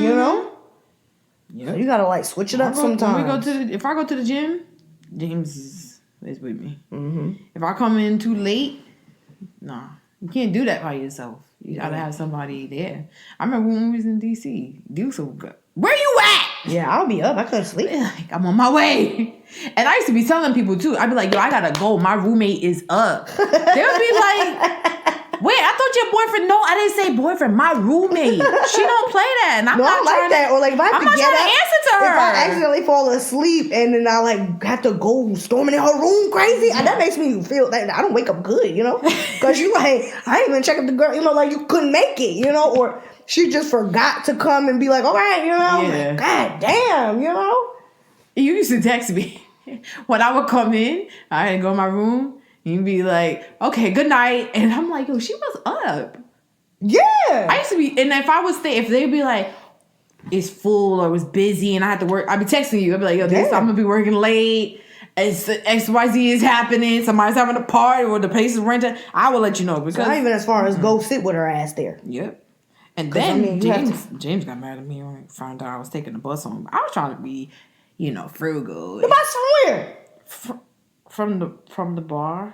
Yeah. So you gotta like switch it up sometimes. If I go to the gym, James is is with me. If I come in too late, nah, you can't do that by yourself. You gotta have somebody there. I remember when we was in DC. Dukes was good. Where you at? Yeah, I'll be up. I couldn't sleep. Like, I'm on my way. And I used to be telling people too. I'd be like, yo, I gotta go. My roommate is up. They'll be like, wait, I thought your boyfriend. No, I didn't say boyfriend. My roommate. She don't play that. And I'm No, not I like that. Or like if I have I'm to not get trying up, to answer to her. if I accidentally fall asleep and then I like have to go storming in her room crazy, that makes me feel like I don't wake up good, you know? Because you like, I ain't even checking the girl, you know, like you couldn't make it, you know? Or she just forgot to come and be like, all right, you know? Yeah. Like, God damn, you know? You used to text me when I would come in. I had to go in my room. You'd be like, okay, good night. And I'm like, yo, she was up. Yeah. I used to be, and if I was if they'd be like, it's full or it was busy and I had to work, I'd be texting you. I'd be like, yo, this I'm gonna be working late. It's XYZ is happening. Somebody's having a party or the place is rented. I will let you know because Not even as far as go sit with her ass there. Yep. And then I mean, James got mad at me when he found out I was taking the bus home. I was trying to be, frugal. The bus from where? From the bar.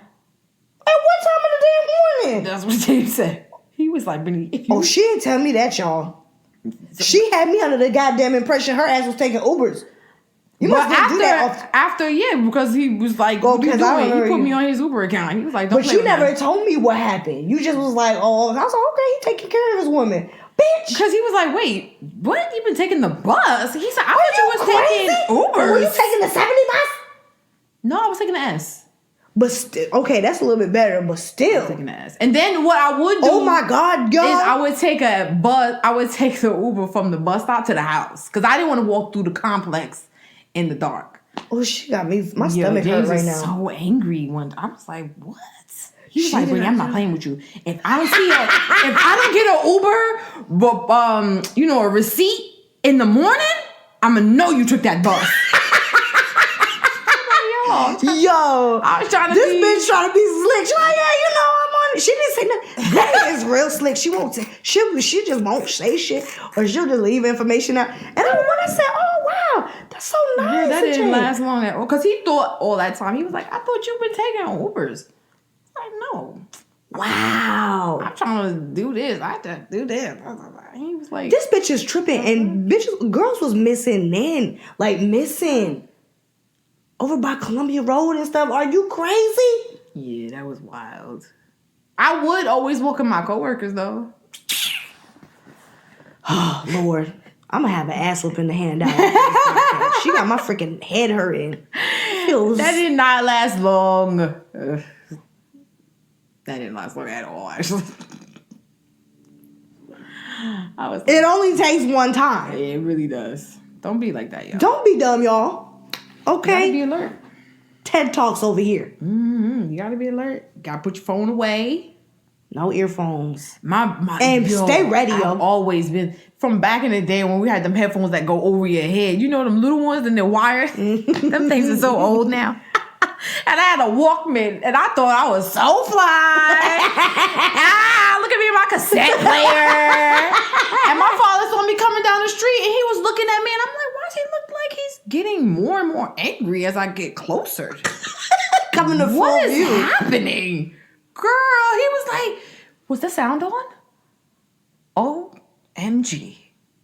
At what time of the damn morning? That's what James said. He was like, Benny, if you... Oh, she didn't tell me that, y'all. She had me under the goddamn impression her ass was taking Ubers. You must not do that often. After, because he was like, what you doing? He put me on his Uber account. He was like, don't But play you with never me. told me what happened. You just was like, oh, I was like, okay, he taking care of his woman. Bitch. Because he was like, wait, what? You been taking the bus? He said, I thought you was taking Ubers. Were you taking the 70 bus? No, I was taking the S. But still, okay, that's a little bit better, but still. Taking the S. And then what I would do oh my God, y'all. is I would take the Uber from the bus stop to the house. Because I didn't want to walk through the complex in the dark. Oh, she got me. My stomach hurt right now. So angry when I was like, what? He was like, I'm not playing with you. If I don't get an Uber, but a receipt in the morning, I'ma know you took that bus. Yo, I was trying to this bitch trying to be slick. She's like, yeah, I'm on it. She didn't say nothing. Granny is real slick. She won't say. She just won't say shit, or she'll just leave information out. And when I said, oh wow, that's so nice. Yeah, that didn't last long at all. Because he thought all that time he was like, I thought you've been taking Ubers. Like, no. Wow. I'm trying to do this. I have to do this. He was like, this bitch is tripping, and girls was missing then, like missing. Over by Columbia Road and stuff. Are you crazy? Yeah, that was wild. I would always welcome my coworkers though. Oh, Lord. I'm going to have an ass whooping to hand out. She got my freaking head hurting. That did not last long. That didn't last long at all, actually. It only takes one time. It really does. Don't be like that, y'all. Don't be dumb, y'all. Okay? You gotta be alert. TED Talks over here. Mm-hmm. You gotta be alert. You gotta put your phone away. No earphones. Stay ready, yo. I've always been, from back in the day when we had them headphones that go over your head. You know them little ones and they're wired? Them things are so old now. And I had a Walkman, and I thought I was so fly. Look at me in my cassette player. And my father saw me coming down the street, and he was looking at me, and I'm like, why does he look like he's getting more and more angry as I get closer? Coming to full What is view. happening? Girl, he was like, was the sound on? OMG.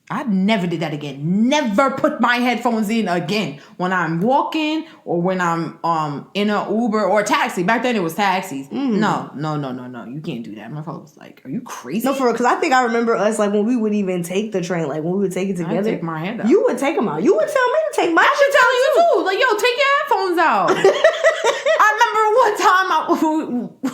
I never did that again. Never put my headphones in again when I'm walking or when I'm in an Uber or a taxi. Back then it was taxis. No. You can't do that. My father was like, are you crazy? No, for real, because I think I remember us, like, when we would even take the train, like, when we would take it together. I'd take my hand out. You would take them out. You would tell me to take my I should tell you too. Like, yo, take your headphones out. I remember one time I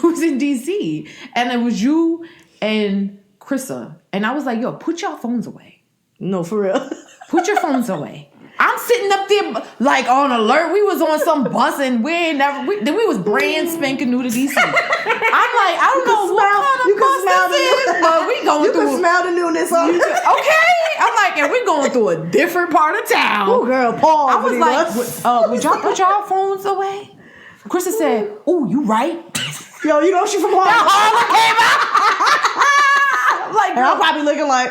was in DC and it was you and Krissa. And I was like, yo, put your phones away. No, for real. Put your phones away. I'm sitting up there like on alert. We was on some bus and we was brand spanking new to DC. I'm like, I don't know what kind of bus this is, but we going through. You can smell the newness on it. Okay. I'm like, and we going through a different part of town. Oh, girl, pause. I was like, would y'all put y'all phones away? Krista said, oh, you right. Yo, you know she from Harlem. Harlem came out. I'm like, and I'm probably looking like.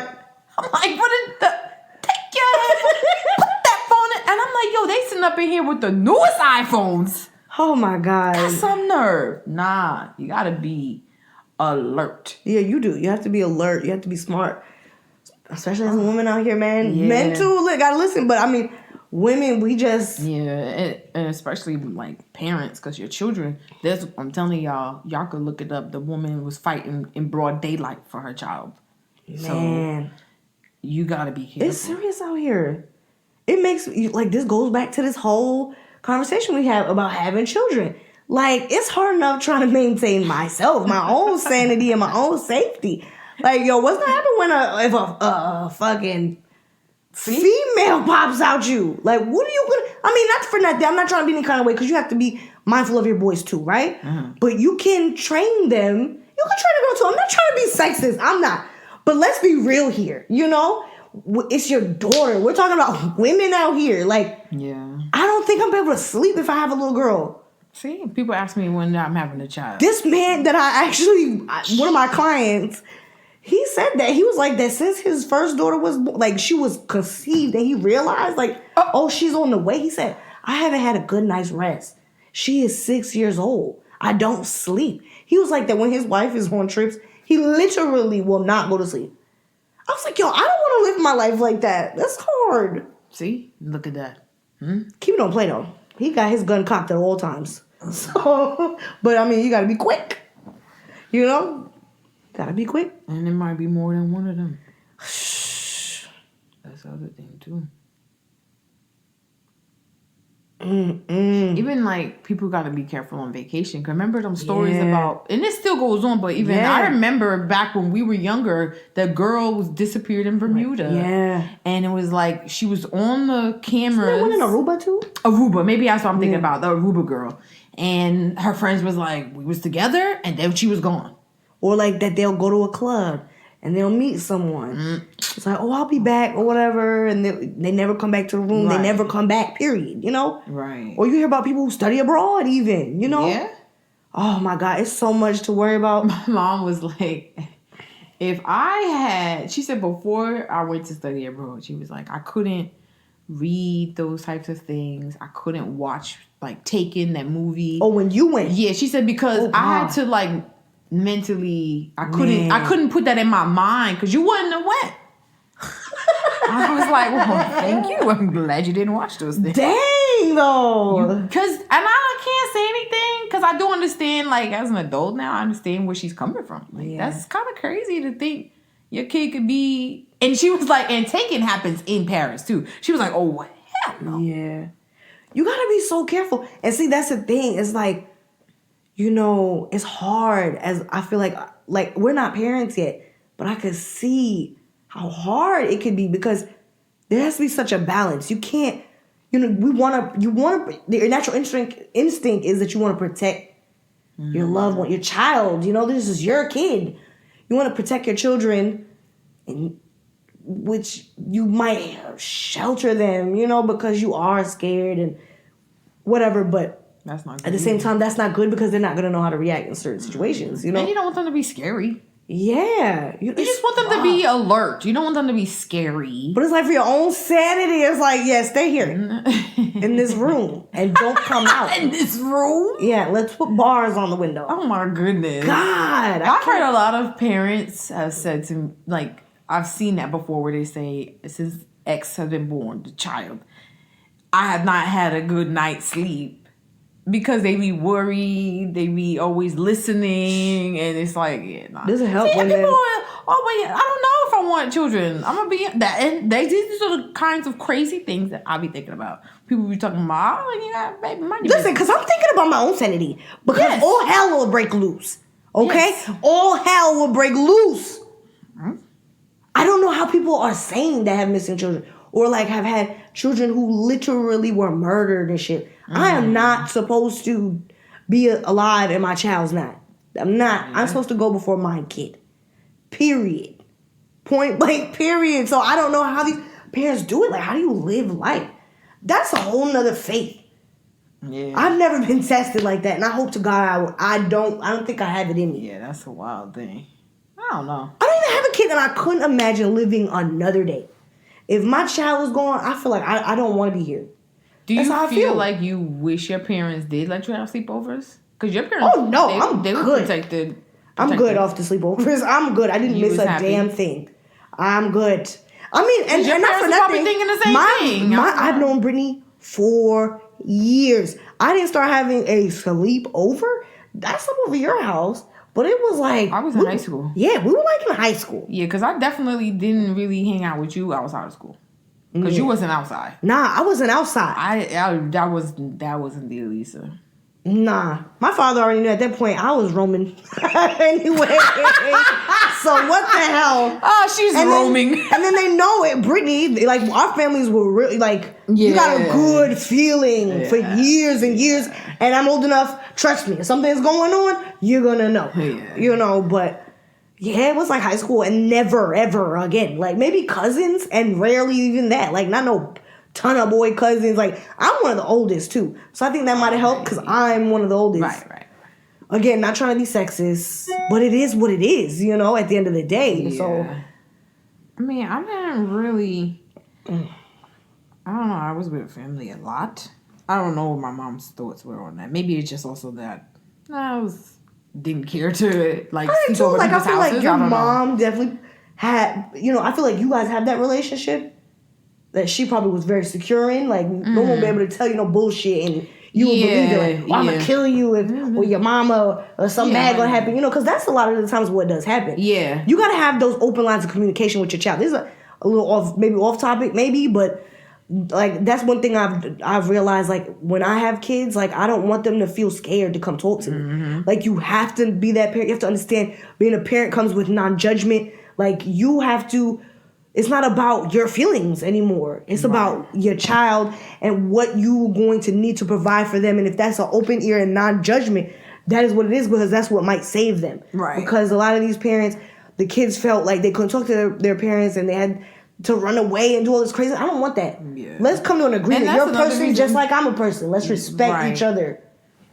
I'm like, what is take your headphone, put that phone in. And I'm like, yo, they sitting up in here with the newest iPhones. Oh my God. That's some nerve. Nah, you gotta be alert. Yeah, you do. You have to be alert. You have to be smart. Especially as a woman out here, man. Yeah. Men too, gotta listen. But I mean, women, we just... Yeah, and especially like parents, because your children, I'm telling y'all could look it up. The woman was fighting in broad daylight for her child. Man. So you gotta be careful. It's serious out here. It makes, like, this goes back to this whole conversation we have about having children. Like, it's hard enough trying to maintain myself, my own sanity and my own safety. Like, yo, what's gonna happen if a fucking female pops out you? Like, what are you gonna... I mean, not for nothing. I'm not trying to be any kind of way, because you have to be mindful of your boys too, right? Mm-hmm. But you can train them. You can train a girl too. I'm not trying to be sexist. I'm not. But let's be real here, you know? It's your daughter. We're talking about women out here. Like, Yeah. I don't think I'm able to sleep if I have a little girl. See, people ask me when I'm having a child. This man that one of my clients, he said that. He was like that since his first daughter was, like, she was conceived and he realized, like, oh, she's on the way. He said, I haven't had a good night's rest. She is 6 years old. I don't sleep. He was like that when his wife is on trips. He literally will not go to sleep. I was like, yo, I don't want to live my life like that. That's hard. See? Look at that. Keep it on play, though. He got his gun cocked at all times. So, but I mean, you got to be quick. You know? Got to be quick. And it might be more than one of them. That's the other thing, too. Even like people got to be careful on vacation. Cause remember them stories about, and it still goes on. But even I remember back when we were younger, that girl was disappeared in Bermuda. Yeah, and it was like she was on the cameras. Isn't there one in Aruba too? Aruba, maybe that's what I'm thinking about. The Aruba girl, and her friends was like, we was together, and then she was gone. Or like that they'll go to a club and they'll meet someone. It's like, oh, I'll be back or whatever. And they never come back to the room. Right. They never come back, period. You know? Right. Or you hear about people who study abroad even, you know? Yeah. Oh my God, it's so much to worry about. My mom was like, she said before I went to study abroad, she was like, I couldn't read those types of things. I couldn't watch, like, Taken, that movie. Oh, when you went? Yeah, she said because I had to, like, mentally, I couldn't put that in my mind because you wouldn't have went. I was like, well, thank you. I'm glad you didn't watch those things. Dang, though. And I can't say anything because I do understand, like, as an adult now, I understand where she's coming from. Like, that's kind of crazy to think your kid could be. And she was like, and Taken happens in Paris too. She was like, oh, hell no. Yeah. You gotta be so careful. And see, that's the thing. It's like, you know, it's hard. As I feel like we're not parents yet, but I could see how hard it could be because there has to be such a balance. You can't, you know, your natural instinct is that you want to protect your loved one, your child. You know, this is your kid. You want to protect your children, and which you might shelter them, you know, because you are scared and whatever, but that's not good. At the same time, that's not good because they're not going to know how to react in certain situations, you know? And you don't want them to be scary. Yeah. You just want them to be alert. You don't want them to be scary. But it's like for your own sanity, it's like, yeah, stay here in this room and don't come out. In this room? Yeah, let's put bars on the window. Oh my goodness. God. I've heard a lot of parents have said to me, like, I've seen that before where they say, since X has been born, the child, I have not had a good night's sleep. Because they be worried, they be always listening, and it's like, yeah, nah. Doesn't help when people are, I don't know if I want children. I'm gonna be that, and these are the kinds of crazy things that I be thinking about. People be talking about, oh, you got baby, mind your Listen, because I'm thinking about my own sanity. Because all hell will break loose. Okay? Yes. All hell will break loose. I don't know how people are saying that have missing children. Or like have had children who literally were murdered and shit. I am not supposed to be alive and my child's not. I'm not. I'm supposed to go before my kid. Period. Point blank, period. So I don't know how these parents do it. Like, how do you live life? That's a whole nother faith. Yeah. I've never been tested like that. And I hope to God I don't think I have it in me. Yeah, that's a wild thing. I don't know. I don't even have a kid and I couldn't imagine living another day. If my child is gone, I feel like I don't want to be here. Do That's you how I feel feel. like you wish your parents did let you have sleepovers? Because your parents, Oh no, they were good. protected. I'm good off the sleepovers. I'm good. I didn't You miss was a happy? damn thing. I'm good. I mean, and your not parents for were probably nothing. thinking the same thing. I've known Brittany for years. I didn't start having a sleepover. That's up over your house, but it was like I was in high school. Yeah, we were like in high school. Yeah, because I definitely didn't really hang out with you outside of school. Because you wasn't outside. Nah, I wasn't outside. That wasn't the Elisa. Nah, my father already knew at that point I was roaming anyway. So what the hell? Oh, she's roaming. And then they know it. Brittany, like our families were really like, you got a good feeling for years and years. And I'm old enough. Trust me, if something's going on, you're gonna know. Yeah. You know, but yeah, it was like high school and never ever again. Like maybe cousins and rarely even that. Like not no ton of boy cousins. Like I'm one of the oldest too, so I think that might have helped because I'm one of the oldest. Right. Again, not trying to be sexist, but it is what it is, you know, at the end of the day. Yeah. So I mean, I didn't really. I don't know. I was with family a lot. I don't know what my mom's thoughts were on that. Maybe it's just also that didn't care to like. I sleep over like I people's feel like houses. your I don't know. mom definitely had, you know, I feel like you guys have that relationship that she probably was very secure in. Like no one will be able to tell you no bullshit and you will believe it. Like, I'm gonna kill you if or your mama or something bad gonna happen. You know, because that's a lot of the times what does happen. Yeah, you gotta have those open lines of communication with your child. This is a little off topic, but like that's one thing I've realized. Like when I have kids, like I don't want them to feel scared to come talk to me. Like you have to be that parent. You have to understand being a parent comes with non-judgment. Like you have to. It's not about your feelings anymore. It's about your child and what you're going to need to provide for them. And if that's an open ear and non-judgment, that is what it is because that's what might save them. Right. Because a lot of these parents, the kids felt like they couldn't talk to their parents and they had to run away and do all this crazy. I don't want that. Yeah. Let's come to an agreement. You're a person reason, just like I'm a person. Let's respect each other.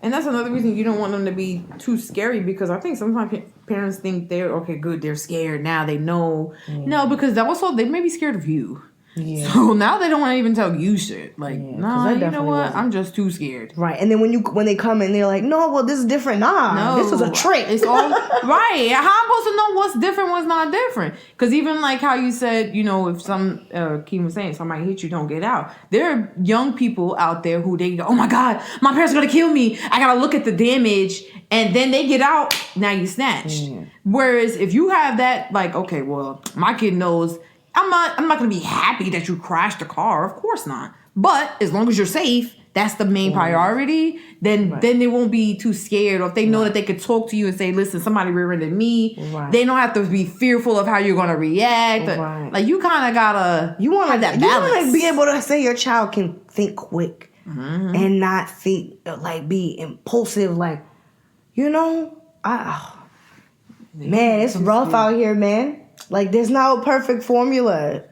And that's another reason you don't want them to be too scary because I think sometimes parents think they're okay, good, they're scared now, they know. No, because also they may be scared of you. Yeah. So now they don't want to even tell you shit. Like, nah, you know what? I'm just too scared. Right. And then when they come and they're like, no, well, this is different. Nah, this was a trick. It's all right. How I'm supposed to know what's different, what's not different? Because even like how you said, you know, if Keem was saying, somebody hit you, don't get out. There are young people out there who they go, oh my God, my parents are going to kill me. I got to look at the damage. And then they get out, now you snatched. Whereas if you have that, like, okay, well, my kid knows I'm not gonna be happy that you crashed the car. Of course not. But as long as you're safe, that's the main priority. Then they won't be too scared. Or if they know that they could talk to you and say, "Listen, somebody rear-ended me," they don't have to be fearful of how you're gonna react. Like you kind of gotta want that balance. You want to be able to say your child can think quick and not think like be impulsive. Like you know, man, it's rough out here, man. Like, there's no perfect formula.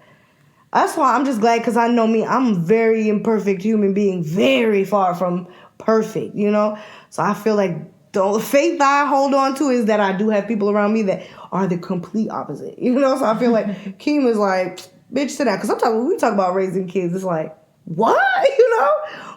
That's why I'm just glad because I know me. I'm a very imperfect human being, very far from perfect, you know? So I feel like the faith that I hold on to is that I do have people around me that are the complete opposite, you know? So I feel like Keem is like, bitch, sit down. Because sometimes when we talk about raising kids, it's like, what? You know?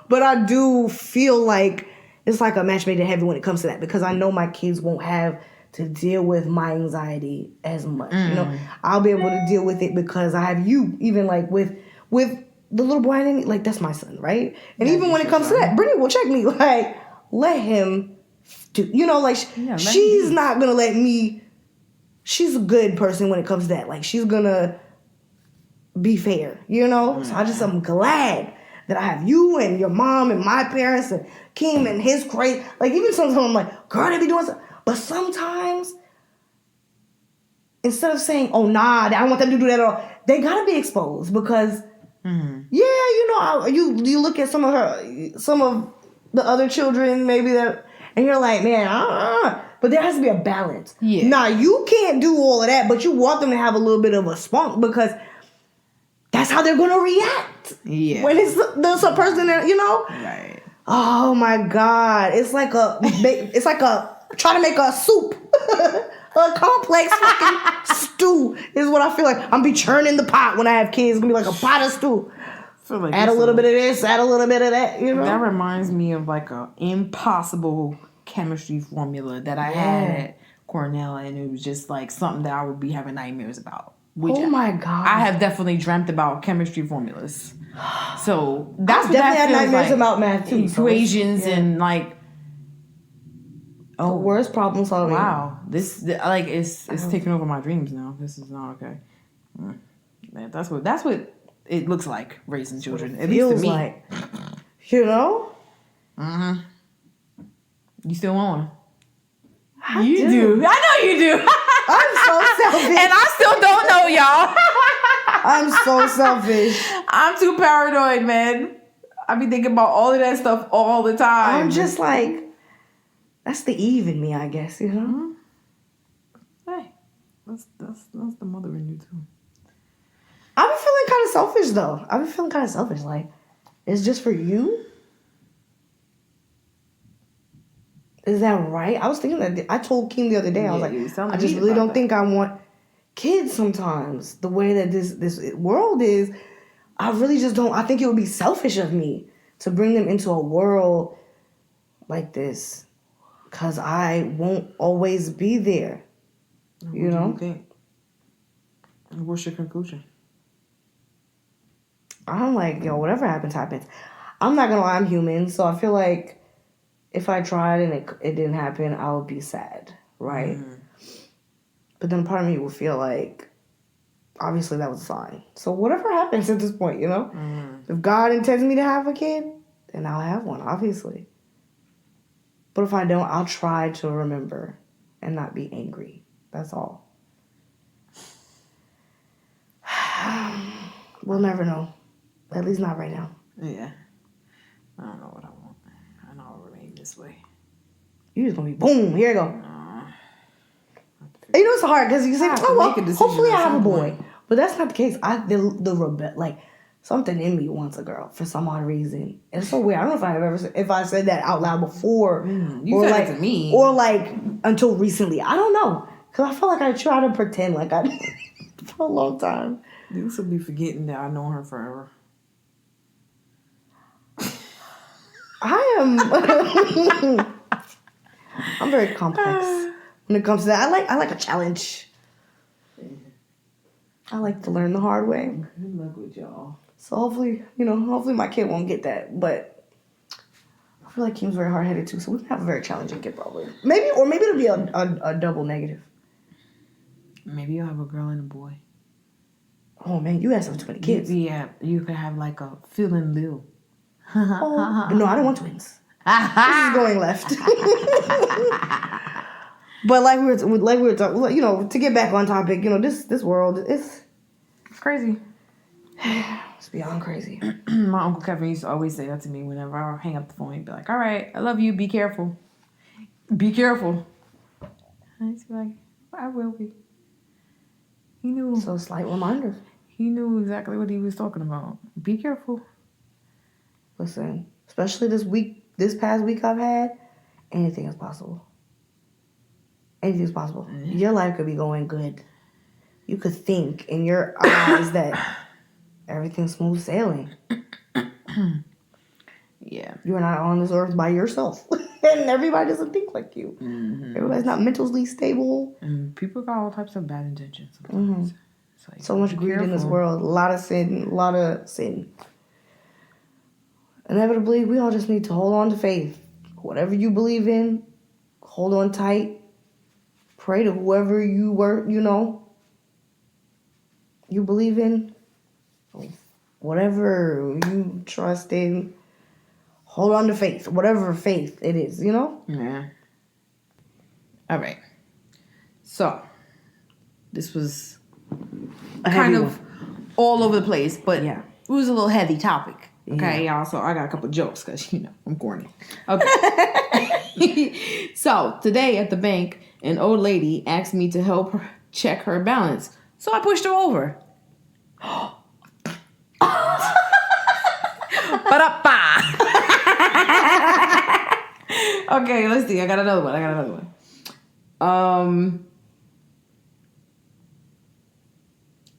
But I do feel like it's like a match made in heaven when it comes to that because I know my kids won't have to deal with my anxiety as much. You know, I'll be able to deal with it because I have you. Even like with the little boy, like that's my son, right? And even when it comes to that, Brittany will check me. Like, let him do. You know, like she's not gonna let me. She's a good person when it comes to that. Like she's gonna be fair. You know, so I'm glad that I have you and your mom and my parents and Keem and his crazy. Like even sometimes I'm like, girl, they be doing something. But sometimes, instead of saying, oh, nah, I don't want them to do that at all, they got to be exposed because, you know, you look at some of the other children maybe that, and you're like, man, but there has to be a balance. Yeah. Nah, you can't do all of that, but you want them to have a little bit of a spunk because that's how they're going to react. Yeah. When there's a person that, you know? Right. Oh, my God. It's like trying to make a soup. A complex fucking stew is what I feel like. I'm be churning the pot when I have kids. It's going to be like a pot of stew. feel like add a it's little bit of this, add a little bit of that, you know? That reminds me of like a impossible chemistry formula that I had at Cornell, and it was just like something that I would be having nightmares about. Which Oh my God. I have definitely dreamt about chemistry formulas. So that's I've what definitely that had feels nightmares like. about math too. so Equations it's- and like, the worst problem solving. wow, this like it's taking over my dreams now. This is not okay. Man, that's what it looks like raising children. At least to Feels me. like, you know? You still want one? I You do. I know you do. I'm so selfish. And I still don't know, y'all. I'm so selfish. I'm too paranoid, man. I be thinking about all of that stuff all the time. I'm just like, that's the Eve in me, I guess, you know? Hey, that's the mother in you too. I've been feeling kind of selfish, though. I've been feeling kind of selfish. Like, it's just for you? Is that right? I was thinking that. I told Keem the other day, I was Yeah, you was like, telling I just me really about don't that. think I want kids sometimes. The way that this world is, I really just don't. I think it would be selfish of me to bring them into a world like this. Because I won't always be there. You know? What do you think? And what's your conclusion? I'm like, yo, whatever happens, happens. I'm not gonna lie, I'm human, so I feel like if I tried and it didn't happen, I would be sad, right? But then part of me will feel like, obviously that was a sign. So whatever happens at this point, you know? If God intends me to have a kid, then I'll have one, obviously. But if I don't, I'll try to remember and not be angry. That's all. We'll never know. At least not right now. Yeah. I don't know what I want. I know I'll remain this way. You just gonna be boom, here you go. You know it's hard because you say, have to oh well, make a decision hopefully I at have a some boy. point. But that's not the case. Like something in me wants a girl for some odd reason. It's so weird. I don't know if I have ever if I said that out loud before. You or said like it to me. Or like until recently. I don't know. Cause I feel like I try to pretend like I did for a long time. This will be forgetting that I know her forever. I am I'm very complex when it comes to that. I like a challenge. I like to learn the hard way. Good luck with y'all. So hopefully my kid won't get that. But I feel like Kim's very hard headed too, so we can have a very challenging kid probably. Maybe it'll be a double negative. Maybe you'll have a girl and a boy. Oh man, you have so many kids. Yeah, you could have like a Phil and Lil. Oh, but no, I don't want twins. This is going left. But like we were talking, to get back on topic, this world is Crazy. it's beyond crazy. My Uncle Kevin used to always say that to me whenever I hang up the phone. He'd be like, all right, I love you. Be careful. Be careful. And I'd be like, I will be. He knew. So slight reminder. He knew exactly what he was talking about. Be careful. Listen, especially this past week I've had, anything is possible. Anything's possible. Mm-hmm. Your life could be going good. You could think in your eyes that everything's smooth sailing. Yeah. You're not on this earth by yourself. And everybody doesn't think like you. Mm-hmm. Everybody's not mentally stable. And people got all types of bad intentions sometimes. It's like, So much be greed in this careful. world. A lot of sin. Inevitably, we all just need to hold on to faith. Whatever you believe in, hold on tight. Pray to whoever you believe in. Whatever you trust in, hold on to faith. Whatever faith it is, Yeah. All right. So, this was A kind heavy of all over the place, but Yeah. it was a little heavy topic. Okay, y'all. So I got a couple jokes because I'm corny. Okay. So today at the bank, an old lady asked me to help her check her balance. So I pushed her over. Ba-da-ba. Okay, let's see. I got another one.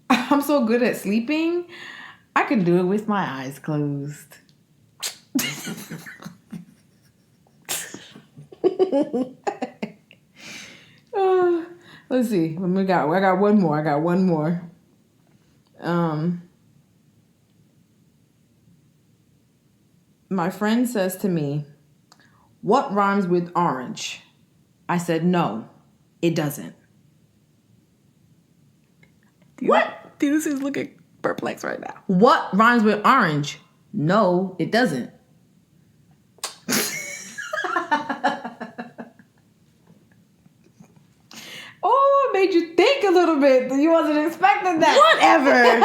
I'm so good at sleeping. I can do it with my eyes closed. Let's see. I got one more. My friend says to me, "What rhymes with orange?" I said, "No, it doesn't." What? This is looking perplexed right now. What rhymes with orange? No, it doesn't. Oh, it made you think a little bit. You wasn't expecting that. Whatever.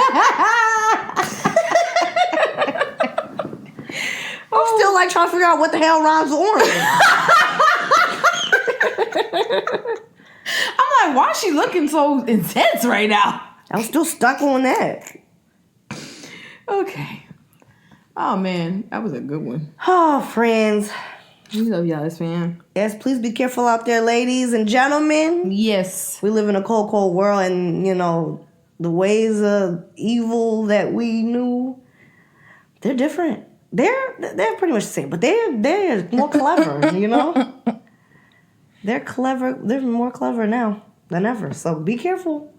I'm still like trying to figure out what the hell rhymes with orange. I'm like, why is she looking so intense right now? I'm still stuck on that. Okay. Oh, man. That was a good one. Oh, friends. We love y'all, fam. Yes, please be careful out there, ladies and gentlemen. Yes. We live in a cold, cold world, and, the ways of evil that we knew, they're different. They're pretty much the same, but they're more clever, They're clever. They're more clever now than ever. So be careful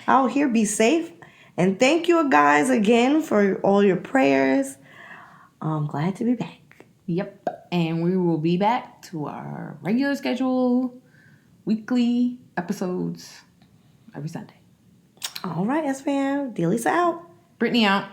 out here. Be safe. And thank you guys again for all your prayers. I'm glad to be back. Yep. And we will be back to our regular schedule, weekly episodes every Sunday. All right, S-Fam. Delisa out. Brittany out.